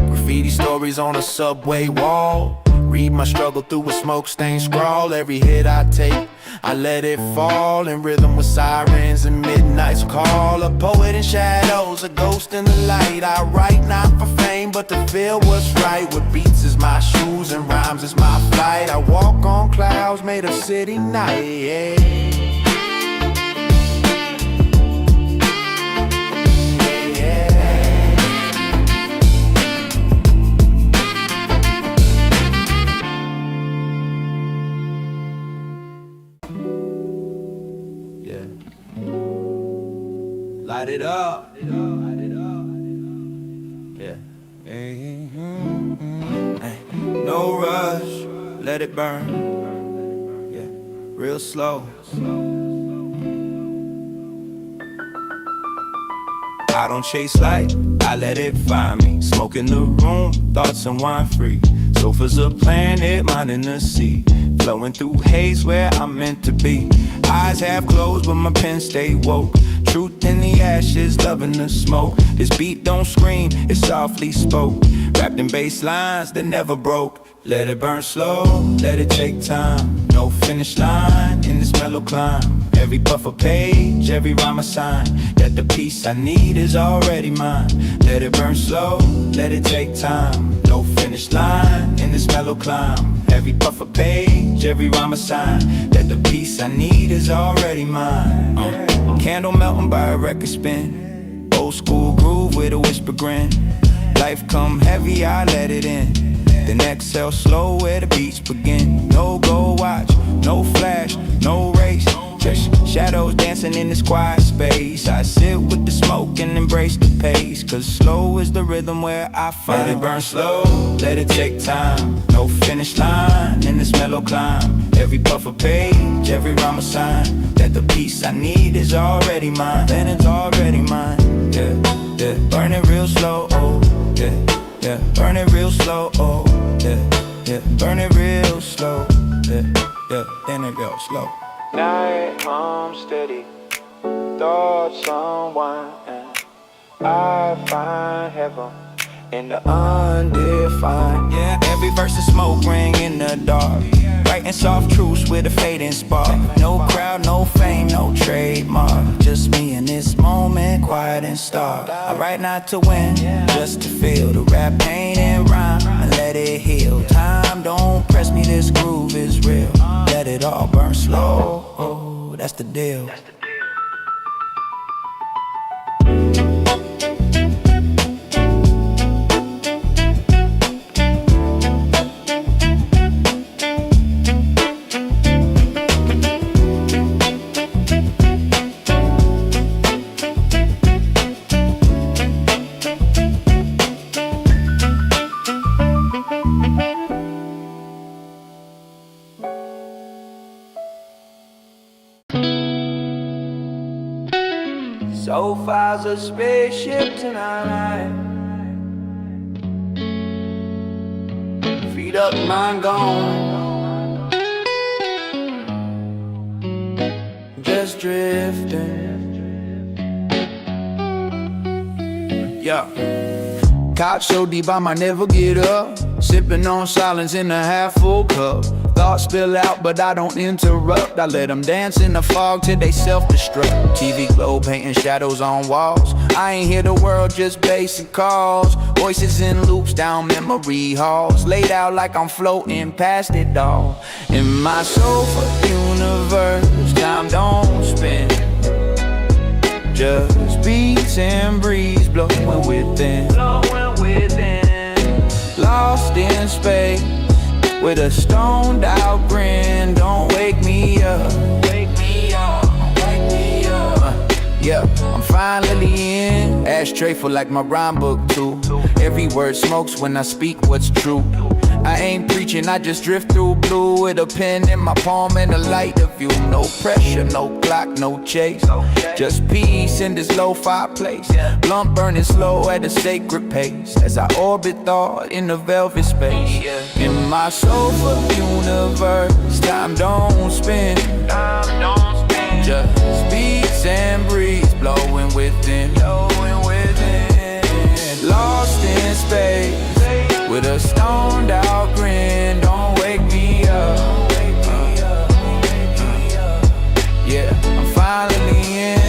Graffiti stories on a subway wall. Read my struggle through a smoke-stained scrawl. Every hit I take, I let it fall in rhythm with sirens and midnight's call. A poet in shadows, a ghost in the light. I write not for fame, but to feel what's right. What beats is my shoes and rhymes is my flight. I walk on clouds made of city night, yeah. Light it up. Yeah. Hey, no rush, let it burn. Yeah, real slow. I don't chase light, I let it find me. Smoke in the room, thoughts and wine free. Sofas a planet, mind in the sea. Flowing through haze where I'm meant to be. Eyes half closed, but my pen stay woke. Truth in the ashes, loving the smoke. This beat don't scream, it softly spoke. Wrapped in bass lines that never broke. Let it burn slow, let it take time. No finish line in this mellow climb. Every puff a page, every rhyme a sign that the peace I need is already mine. Let it burn slow, let it take time. No finish line in this mellow climb. Every puff a page, every rhyme a sign that the peace I need is already mine. Candle melting by a record spin. Old school groove with a whisper grin. Life come heavy, I let it in. Then exhale slow where the beats begin. No go watch, no flash, no race. Just shadows dancing in this quiet space. I sit with the smoke and embrace the pace. Cause slow is the rhythm where I find. Let it burn slow, let it take time. No finish line in this mellow climb. Every puff a page, every rhyme a sign that the peace I need is already mine. Then it's already mine, yeah, yeah. Burn it real slow, oh, yeah, yeah. Burn it real slow, oh, yeah, yeah. Burn it real slow, yeah, yeah. Then it goes slow. Night home steady, thoughts unwind. I find heaven in the undefined. Yeah, every verse is smoke ring in the dark. Writing soft truths with a fading spark. No crowd, no fame, no trademark. Just me in this moment, quiet and stark. I write not to win, just to feel the rap, pain and rhyme, and let it heal. Time don't press me, this groove is real. Let it all burn slow, oh, that's the deal. So far's a spaceship tonight. Feet up, mind gone. Just drifting. Yeah. Couch so deep I might never get up. Sipping on silence in a half full cup. Thoughts spill out but I don't interrupt. I let them dance in the fog till they self-destruct. TV glow painting shadows on walls. I ain't hear the world, just basic calls. Voices in loops down memory halls. Laid out like I'm floating past it all. In my sofa universe, time don't spin. Just beats and breeze blowing within. Lost in space with a stoned out grin. Don't wake me up. Yeah, I'm finally in. Ashtray full like my rhyme book too. Every word smokes when I speak what's true. I ain't preaching, I just drift through blue with a pen in my palm and a light of view. No pressure, no clock, no chase. Just peace in this lo-fi place. Blunt burning slow at a sacred pace as I orbit thought in the velvet space. In my sofa universe, time don't spin. Just beats and breeze blowing within. Lost in space with a stoned out grin. Don't wake me up. Yeah, I'm finally in.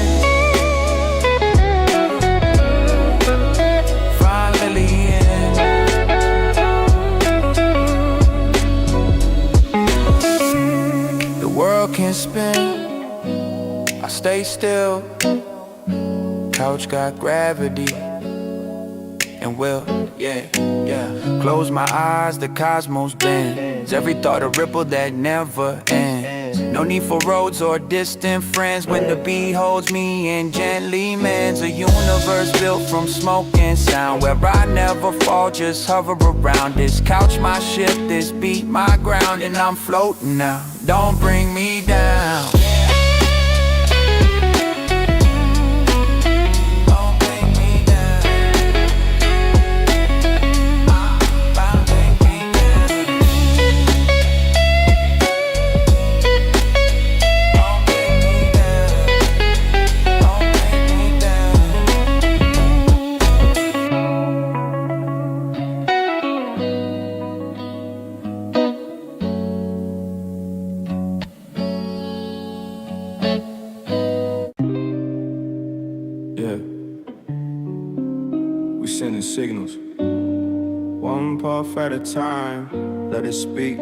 Finally in. The world can spin, I stay still. Couch got gravity. And well, yeah. Close my eyes, the cosmos bends. Every thought a ripple that never ends. No need for roads or distant friends when the beat holds me and gently mends. A universe built from smoke and sound where I never fall, just hover around. This couch my ship, this beat my ground, and I'm floating now. Don't bring me down. Signals, one puff at a time, let it speak.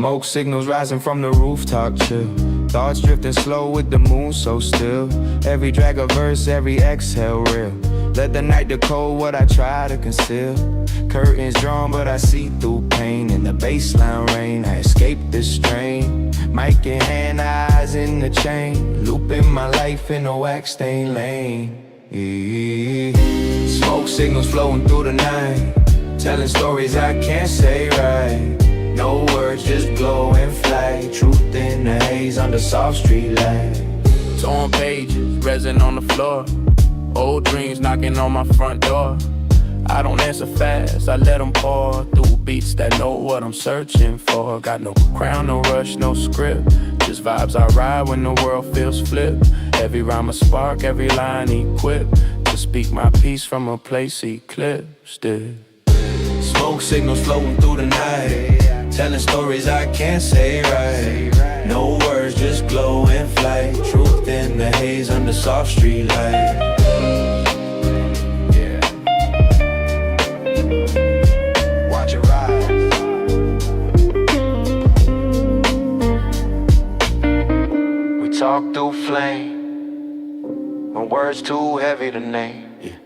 Smoke signals rising from the rooftop, chill. Thoughts drifting slow with the moon so still. Every drag a verse, every exhale real. Let the night decode what I try to conceal. Curtains drawn, but I see through pain. In the baseline rain, I escape this strain. Mic in hand, eyes in the chain. Looping my life in a wax stained lane. Smoke signals flowing through the night, telling stories I can't say right. No words, just glow and flight. Truth in the haze under soft street light. Torn pages, resin on the floor. Old dreams knocking on my front door. I don't answer fast, I let them pour through beats that know what I'm searching for. Got no crown, no rush, no script. Just vibes I ride when the world feels flipped. Every rhyme a spark, every line equipped to speak my piece from a place eclipsed. Smoke signals floating through the night, telling stories I can't say right. No words, just glow and flight. Truth in the haze under soft street light. Yeah. Watch it rise. We talk through flame when words too heavy to name. Yeah.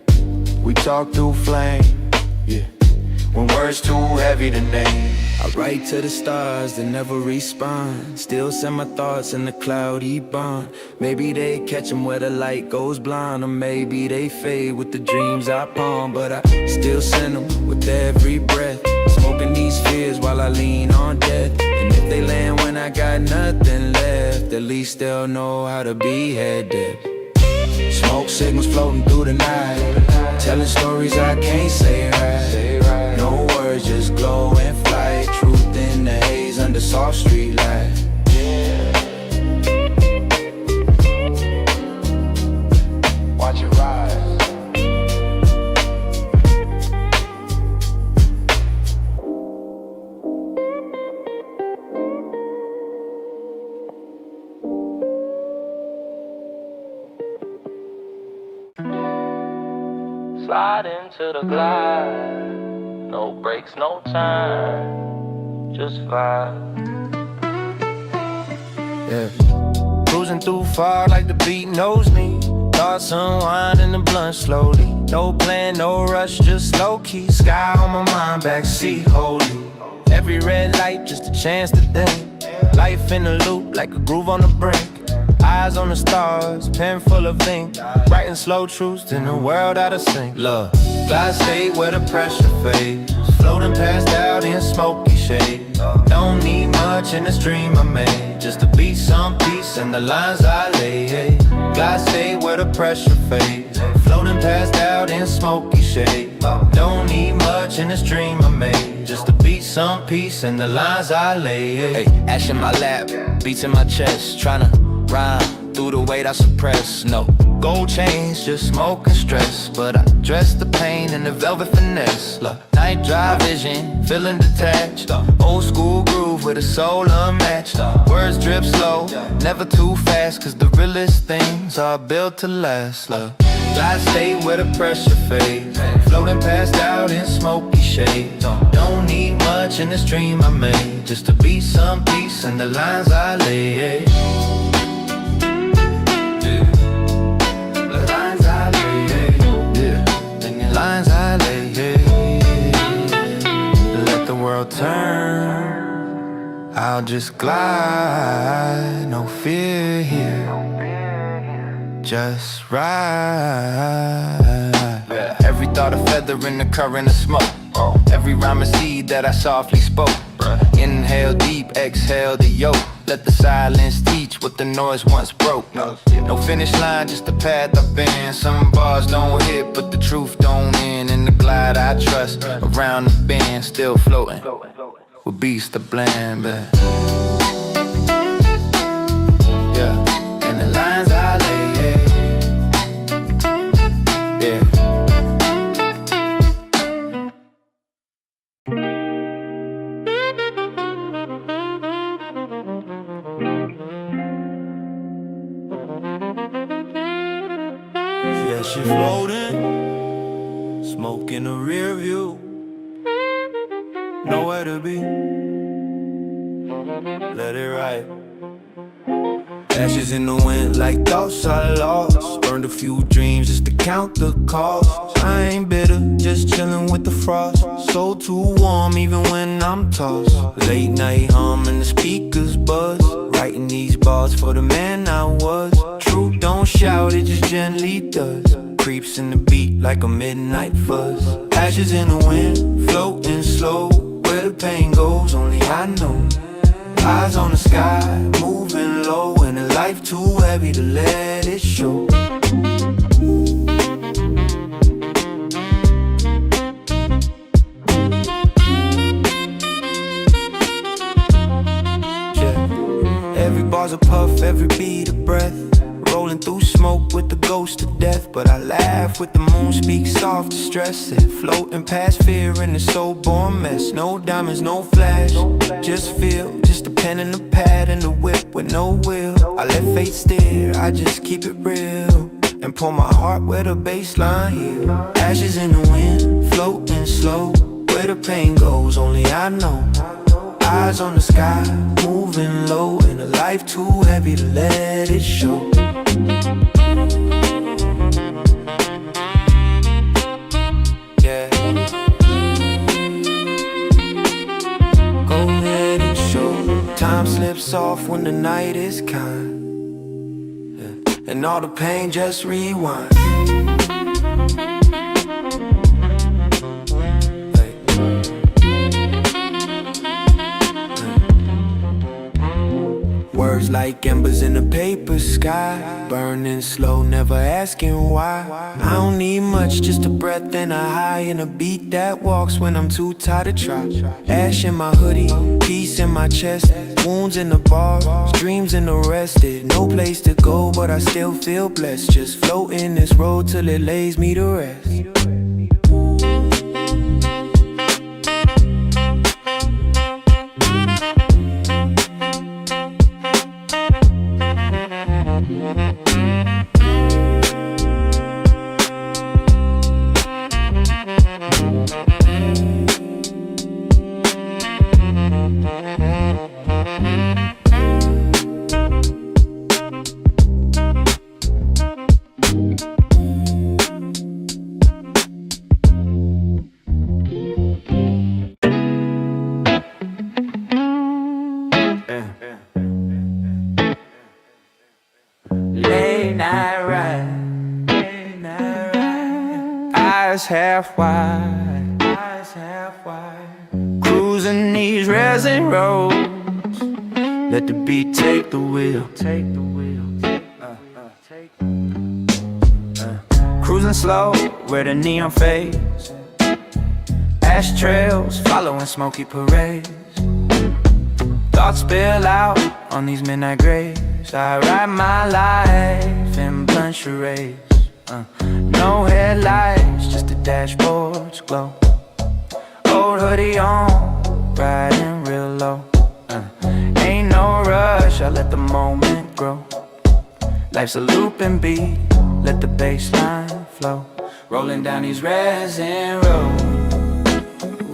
We talk through flame. Yeah. When words too heavy to name. I write to the stars that never respond. Still send my thoughts in the cloudy bond. Maybe they catch them where the light goes blind, or maybe they fade with the dreams I pawn. But I still send them with every breath, smoking these fears while I lean on death. And if they land when I got nothing left, at least they'll know how to be head dead. Smoke signals floating through the night, telling stories I can't say right. No words, just glow and flight. Truth in the haze under soft street light. Watch it rise. Slide into the glide, no breaks, no time, just vibe. Yeah. Cruising through fog like the beat knows me. Thoughts unwinding the blunt slowly. No plan, no rush, just low key. Sky on my mind, backseat holy. Every red light, just a chance to think. Life in a loop like a groove on the brink. Eyes on the stars, pen full of ink. Writing slow truths in a world out of sync. Love, glide state where the pressure fades. Floating past out in smoky shade. Don't need much in this dream I made, just to be some peace in the lines I lay. Hey. Glide state where the pressure fades. Floating past out in smoky shade. Don't need much in this dream I made, just to be some peace in the lines I lay. Hey. Ash in my lap, beats in my chest, tryna rhyme through the weight I suppress. No gold chains, just smoke and stress, but I dress the pain in the velvet finesse. Look, night drive vision, feeling detached. Old school groove with a soul unmatched. Words drip slow, never too fast, cause the realest things are built to last. Look, glide state where the pressure fades. Floating past out in smoky shade. Don't need much in this dream I made, just to be some peace in the lines I lay. Lines I lay, let the world turn. I'll just glide, no fear here, just ride. Every thought a feather in the current of smoke. Every rhyme a seed that I softly spoke. Inhale deep, exhale the yoke. Let the silence teach what the noise once broke. No finish line, just the path I've been. Some bars don't hit, but the truth don't end. In the glide I trust, around the bend, still floating with beats to blend, but yeah, and the lines I lay, yeah. She floating, smoke in the rear view, nowhere to be. Right. Ashes in the wind like thoughts I lost. Burned a few dreams just to count the cost. I ain't bitter, just chillin' with the frost. So too warm even when I'm tossed. Late night hum and the speakers buzz. Writing these bars for the man I was. Truth don't shout, it just gently does. Creeps in the beat like a midnight fuzz. Ashes in the wind, floating slow. Where the pain goes, only I know. Eyes on the sky, moving low. And a life too heavy to let it show. Yeah. Every bar's a puff, every beat a breath. Rolling through smoke with the ghost of death. But I laugh with the moon, speak soft distress. Floating past fear in the soul-born mess. No diamonds, no flash, just feel. Just a pen and a pad and a whip with no wheel. I let fate steer, I just keep it real. And pour my heart where the baseline heal. Ashes in the wind, floating slow. Where the pain goes, only I know. Eyes on the sky, moving low. And a life too heavy to let it show. Yeah. Go ahead and show. Time slips off when the night is kind. Yeah. And all the pain just rewind. Words like embers in a paper sky. Burning slow, never asking why. I don't need much, just a breath and a high. And a beat that walks when I'm too tired to try. Ash in my hoodie, peace in my chest. Wounds in the bars, dreams in the rested. No place to go, but I still feel blessed. Just floating this road till it lays me to rest. Eyes half wide, cruising these resin roads. Let the beat take the wheel. Cruising slow where the neon fades. Ash trails following smoky parades. Thoughts spill out on these midnight graves. I write my life in blunt charades. No headlights, just the dashboard's glow. Old hoodie on, riding real low. Ain't no rush, I let the moment grow. Life's a looping beat, let the bass line flow. Rolling down these resin roads,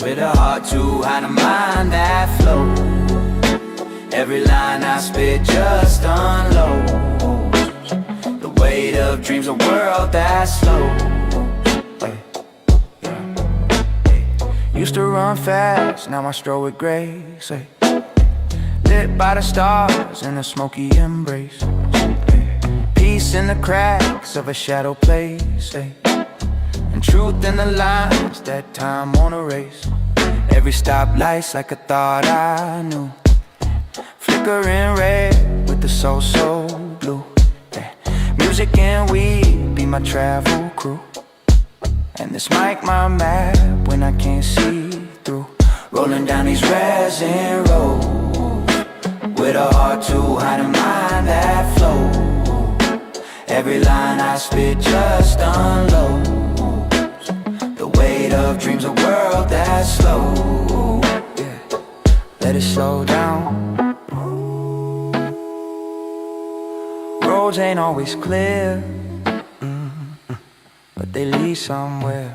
with a heart too high to mind that flow. Every line I spit just unloads the weight of dreams, a world that's slow. Used to run fast, now I stroll with grace. Lit by the stars in a smoky embrace. Peace in the cracks of a shadow place. And truth in the lines that time won't erase. Every stoplight's like a thought I knew. Flickering red with the soul so blue. Music and weed be my travel crew. And this mic my map when I can't see through. Rolling down these resin roads, with a heart too high to mind that flow. Every line I spit just unloads the weight of dreams, a world that's slow. Let it slow down. Roads ain't always clear, but they lead somewhere.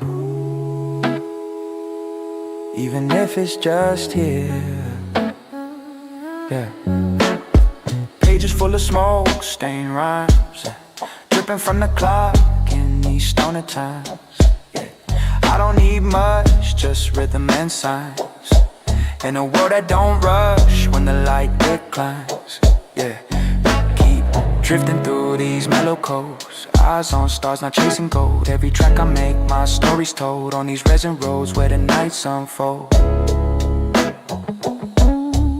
Even if it's just here. Yeah. pages full of smoke, stained rhymes, dripping from the clock in these stoner times. I don't need much, just rhythm and signs, in a world that don't rush when the light declines. Yeah, keep drifting through these mellow codes, eyes on stars, not chasing gold. Every track I make, my story's told on these resin roads where the nights unfold.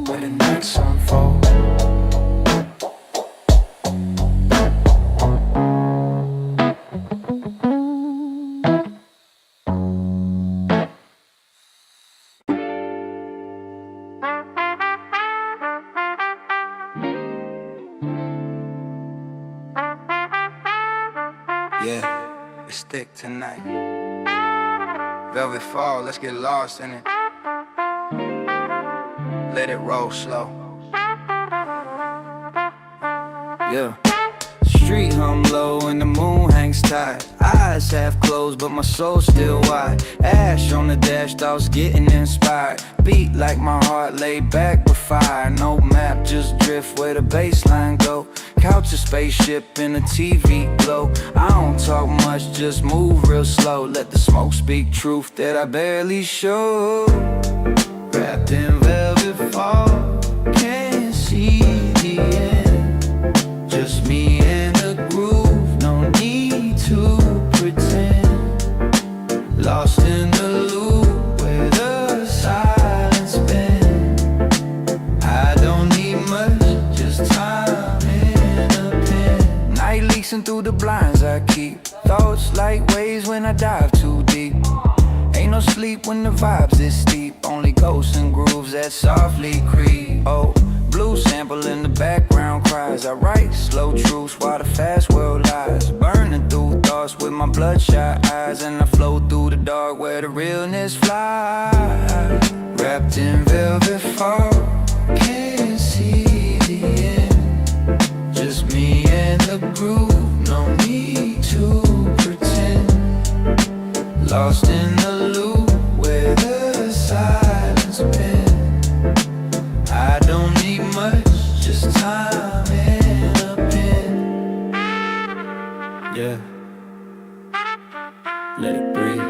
Where the nights unfold. Yeah, it's thick tonight. Velvet fall, let's get lost in it. Let it roll slow. Yeah. Street hum low and the moon hangs tight. Eyes half closed but my soul still wide. Ash on the dash, thoughts getting inspired. Beat like my heart laid back with fire. No map, just drift where the baseline go. Couch a spaceship in a TV glow. I don't talk much, just move real slow. Let the smoke speak truth that I barely show. Wrapped in velvet fall, can't see the end. Just me and the groove, no need to pretend. Lost in the loop where the silence been. I don't need much, just time and a pen. Night leaking through the blinds I keep. Thoughts like waves when I dive too deep. Ain't no sleep when the vibes is steep. Only ghosts and grooves that softly creep. Oh, blue sample in the background cries. I write slow truths while the fast world lies. Burning through thoughts with my bloodshot eyes. And I flow through the dark where the realness flies. Wrapped in velvet fall, can't see the end. Just me and the groove, no need to pretend. Lost in the loop where the silence been. I don't need much, just time and a pen. Yeah, let it breathe.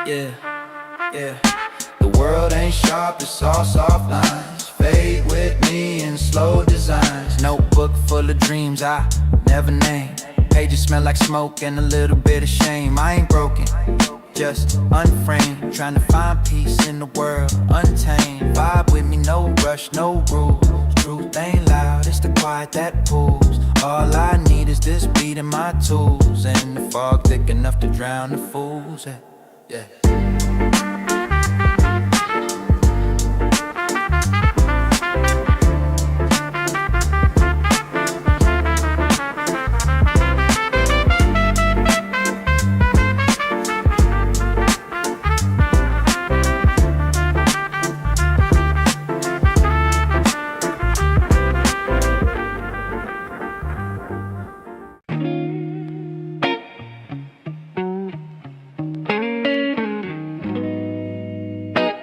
Yeah. The world ain't sharp, it's all soft lines. Fade with me in slow designs. Notebook full of dreams I never named. Pages smell like smoke and a little bit of shame. I ain't broken, just unframed. Trying to find peace in the world, untamed. Vibe with me, no rush, no rules. Truth ain't loud, it's the quiet that pulls. All I need is this beat and my tools. And the fog thick enough to drown the fools. Yeah.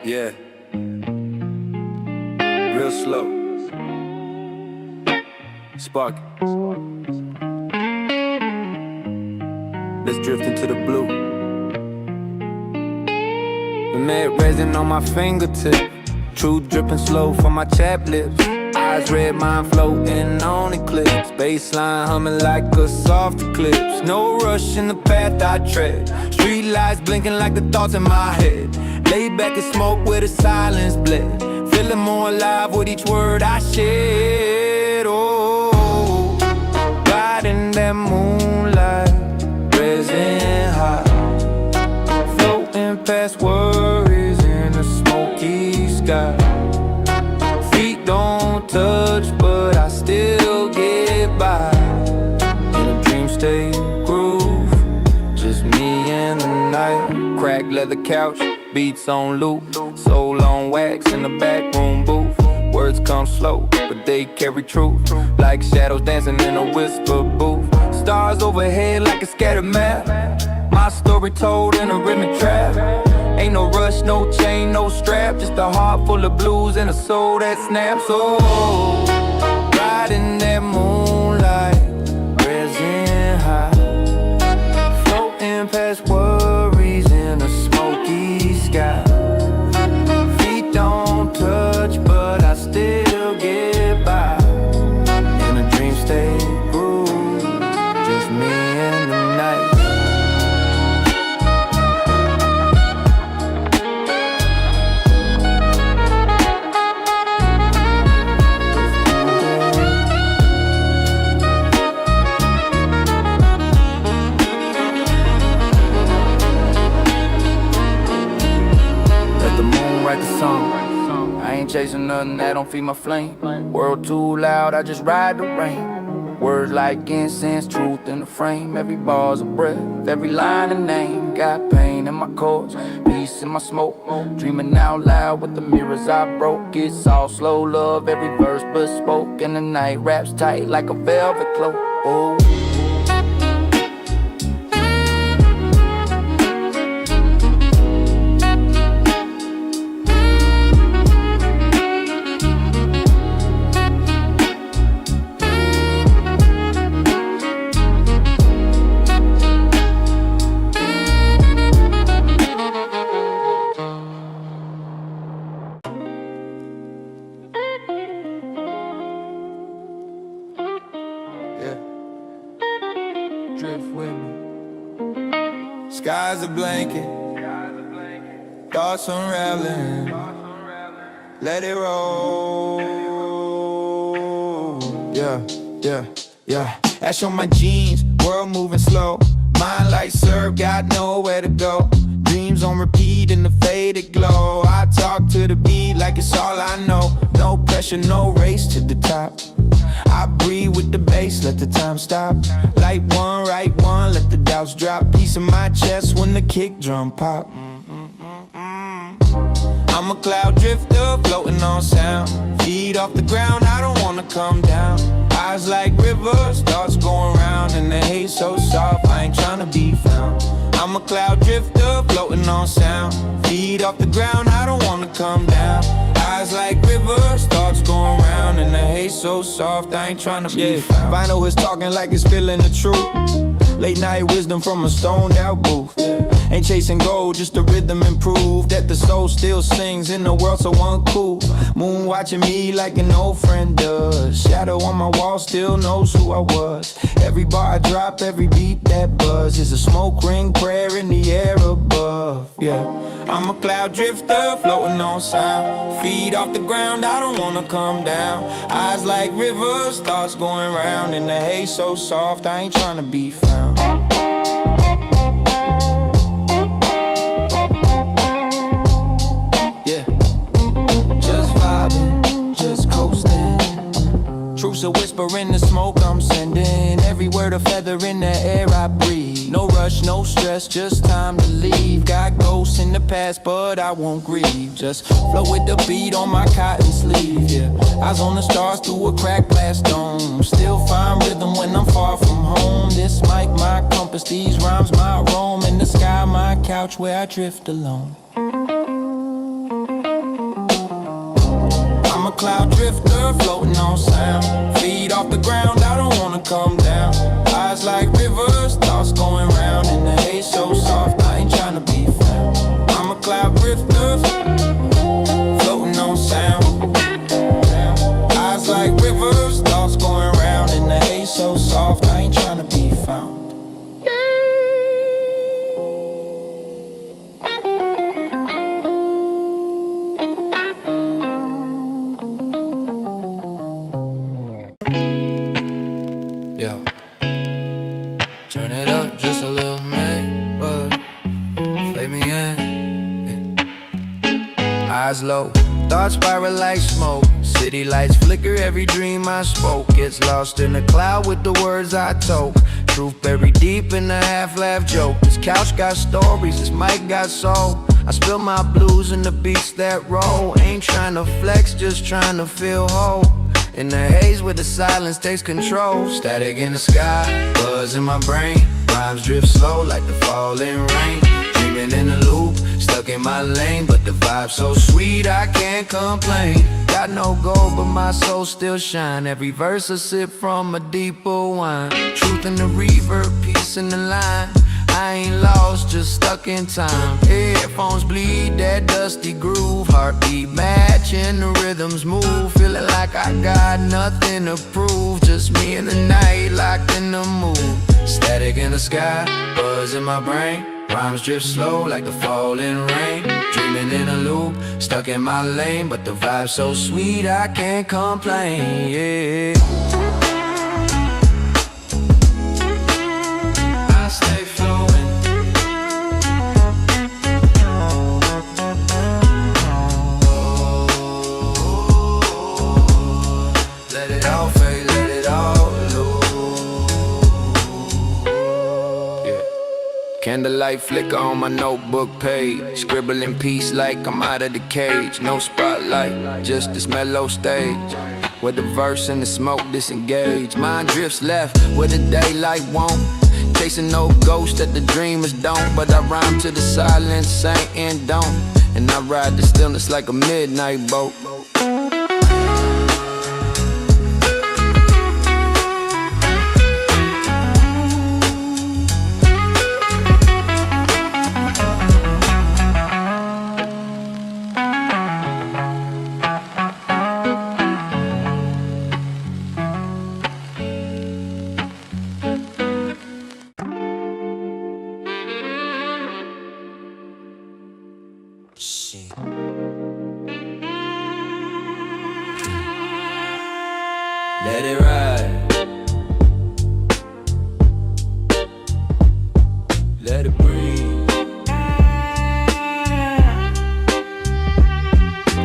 Yeah, real slow. Spark. Let's drift into the blue. The mad resin on my fingertip. Truth dripping slow from my chapped lips. Eyes red, mind floating on eclipse. Baseline humming like a soft eclipse. No rush in the path I tread. Street lights blinking like the thoughts in my head. Lay back and smoke where the silence bled. Feeling more alive with each word I shed. Oh, riding that moonlight, resin high, floating past worries in the smoky sky. Feet don't touch, but I still get by. In a dream state groove, just me and the night. Cracked leather couch, beats on loop, soul on wax in the back room booth. Words come slow, but they carry truth, like shadows dancing in a whisper booth. Stars overhead like a scattered map, my story told in a rhythmic trap. Ain't no rush, no chain, no strap, just a heart full of blues and a soul that snaps. Oh, riding that moonlight, resin high, floating past worries in a smoky sky. Feet don't touch, but I still get by. In a dream state groove, just me and the night. Write the song. I ain't chasing nothing that don't feed my flame. World too loud, I just ride the rain. Words like incense, truth in the frame. Every bar's a breath, every line a name. Got pain in my chords, peace in my smoke. Dreaming out loud with the mirrors I broke. It's all slow love, every verse bespoke. And the night wraps tight like a velvet cloak. Oh. Drift with me. Sky's a blanket, thoughts unraveling. Let it roll. Yeah. Ash on my jeans, world moving slow. Mind like syrup, got nowhere to go. Dreams on repeat in the faded glow. I talk to the beat like it's all I know. No pressure, no race to the top. I breathe with the bass, let the time stop. Light one, right one, let the doubts drop. Piece of my chest when the kick drum pop. I'm a cloud drifter, floating on sound. Feet off the ground, I don't wanna come down. Eyes like rivers, thoughts going round. And the haze so soft, I ain't tryna be found. I'm a cloud drifter, floating on sound. Feet off the ground, I don't wanna come down. Eyes like rivers, thoughts going round. And the haze so soft, I ain't tryna be found. Vinyl is talking like it's feeling the truth. Late night wisdom from a stoned out booth. Ain't chasing gold, just the rhythm improve. That the soul still sings in the world so uncool. Moon watching me like an old friend does. Shadow on my wall still knows who I was. Every bar I drop, every beat that buzz is a smoke ring prayer in the air above. Yeah, I'm a cloud drifter, floating on sound. Feet off the ground, I don't wanna come down. Eyes like rivers, thoughts going round. And the haze so soft, I ain't tryna be found. Truth's a whisper in the smoke I'm sending. Every word a feather in the air I breathe. No rush, no stress, just time to leave. Got ghosts in the past, but I won't grieve. Just flow with the beat on my cotton sleeve, yeah. Eyes on the stars through a cracked glass dome. Still find rhythm when I'm far from home. This mic, my compass, these rhymes, my roam. In the sky, my couch where I drift alone. I'm a cloud drifter, floating on sound. Feet off the ground, I don't wanna come down. Eyes like rivers, thoughts going round. And the haze so soft, I ain't tryna be found. I'm a cloud drifter, floating on sound. Eyes like rivers, thoughts going round. And the haze so soft, I ain't tryna be found. Turn it up just a little, man, but play me in. Eyes low, thoughts spiral like smoke. City lights flicker, every dream I spoke gets lost in the cloud with the words I told. Truth buried deep in a half-laugh joke. This couch got stories, this mic got soul. I spill my blues in the beats that roll. Ain't tryna flex, just tryna feel whole. In the haze where the silence takes control. Static in the sky, buzz in my brain. Rhymes drift slow like the falling rain. Dreaming in a loop, stuck in my lane, but the vibe so sweet I can't complain. Got no gold, but my soul still shine. Every verse a sip from a deeper wine. Truth in the reverb, peace in the line. I ain't lost, just stuck in time. Headphones bleed that dusty groove. Heartbeat matching the rhythms move. Feeling like I got nothing to prove. Just me and the night locked in the mood. Static in the sky, buzz in my brain. Rhymes drift slow like the falling rain. Dreaming in a loop, stuck in my lane, but the vibe so sweet I can't complain, yeah. I stay flowing. Let it all fade, let it all loose. Yeah. Candlelight flicker on my notebook page. Scribbling peace like I'm out of the cage. No spotlight, just this mellow stage. Where the verse and the smoke disengage. Mind drifts left where the daylight won't. Chasing no ghost that the dreamers don't. But I rhyme to the silence, ain't and don't. And I ride the stillness like a midnight boat. Let it ride. Let it breathe.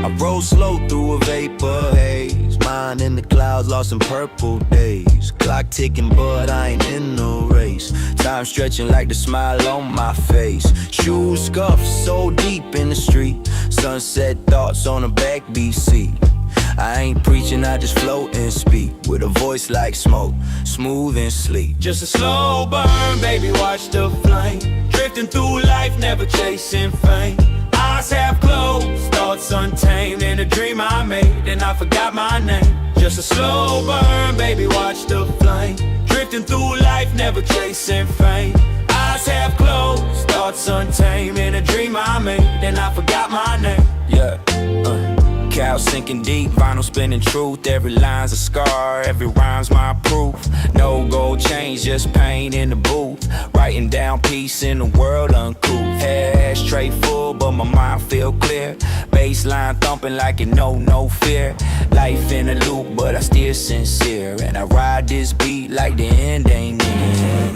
I roll slow through a vapor haze. Mind in the clouds, lost in purple days. Clock ticking, but I ain't in no race. Time stretching like the smile on my face. Shoes scuffed so deep in the street. Sunset thoughts on a backbeat seat. I ain't preaching, I just float and speak. With a voice like smoke, smooth and sleek. Just a slow burn, baby, watch the flame. Drifting through life, never chasing fame. Eyes half closed, thoughts untamed. In a dream I made, and I forgot my name. Just a slow burn, baby, watch the flame. Drifting through life, never chasing fame. Eyes half closed, thoughts untamed. In a dream I made, and I forgot my name. Yeah, cow sinking deep, vinyl spinning truth. Every line's a scar, every rhyme's my proof. No gold chains, just pain in the booth. Writing down peace in the world uncouth. Ashtray full, but my mind feel clear. Baseline thumping like it know no fear. Life in a loop, but I still sincere. And I ride this beat like the end ain't near.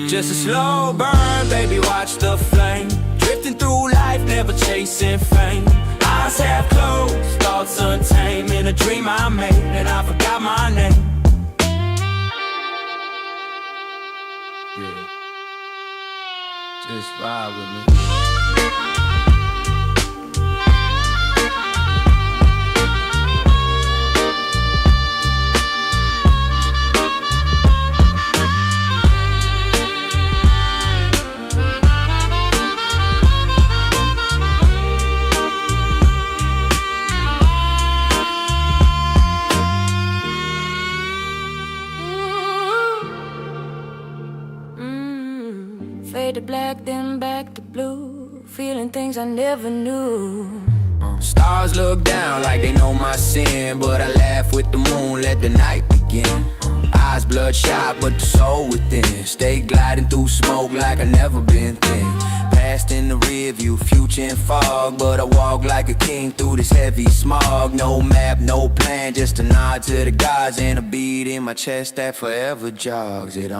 Just a slow burn, baby, watch the flame. Drifting through life, never chasing fame. Eyes half closed, thoughts untamed. In a dream I made, and I forgot my name. Yeah, just vibe with me. Fade to black, then back to blue. Feeling things I never knew. Stars look down like they know my sin, but I laugh with the moon, let the night begin. Eyes bloodshot, but the soul within. Stay gliding through smoke like I never been thin. Past in the rear view, future in fog, but I walk like a king through this heavy smog. No map, no plan, just a nod to the gods and a beat in my chest that forever jogs it.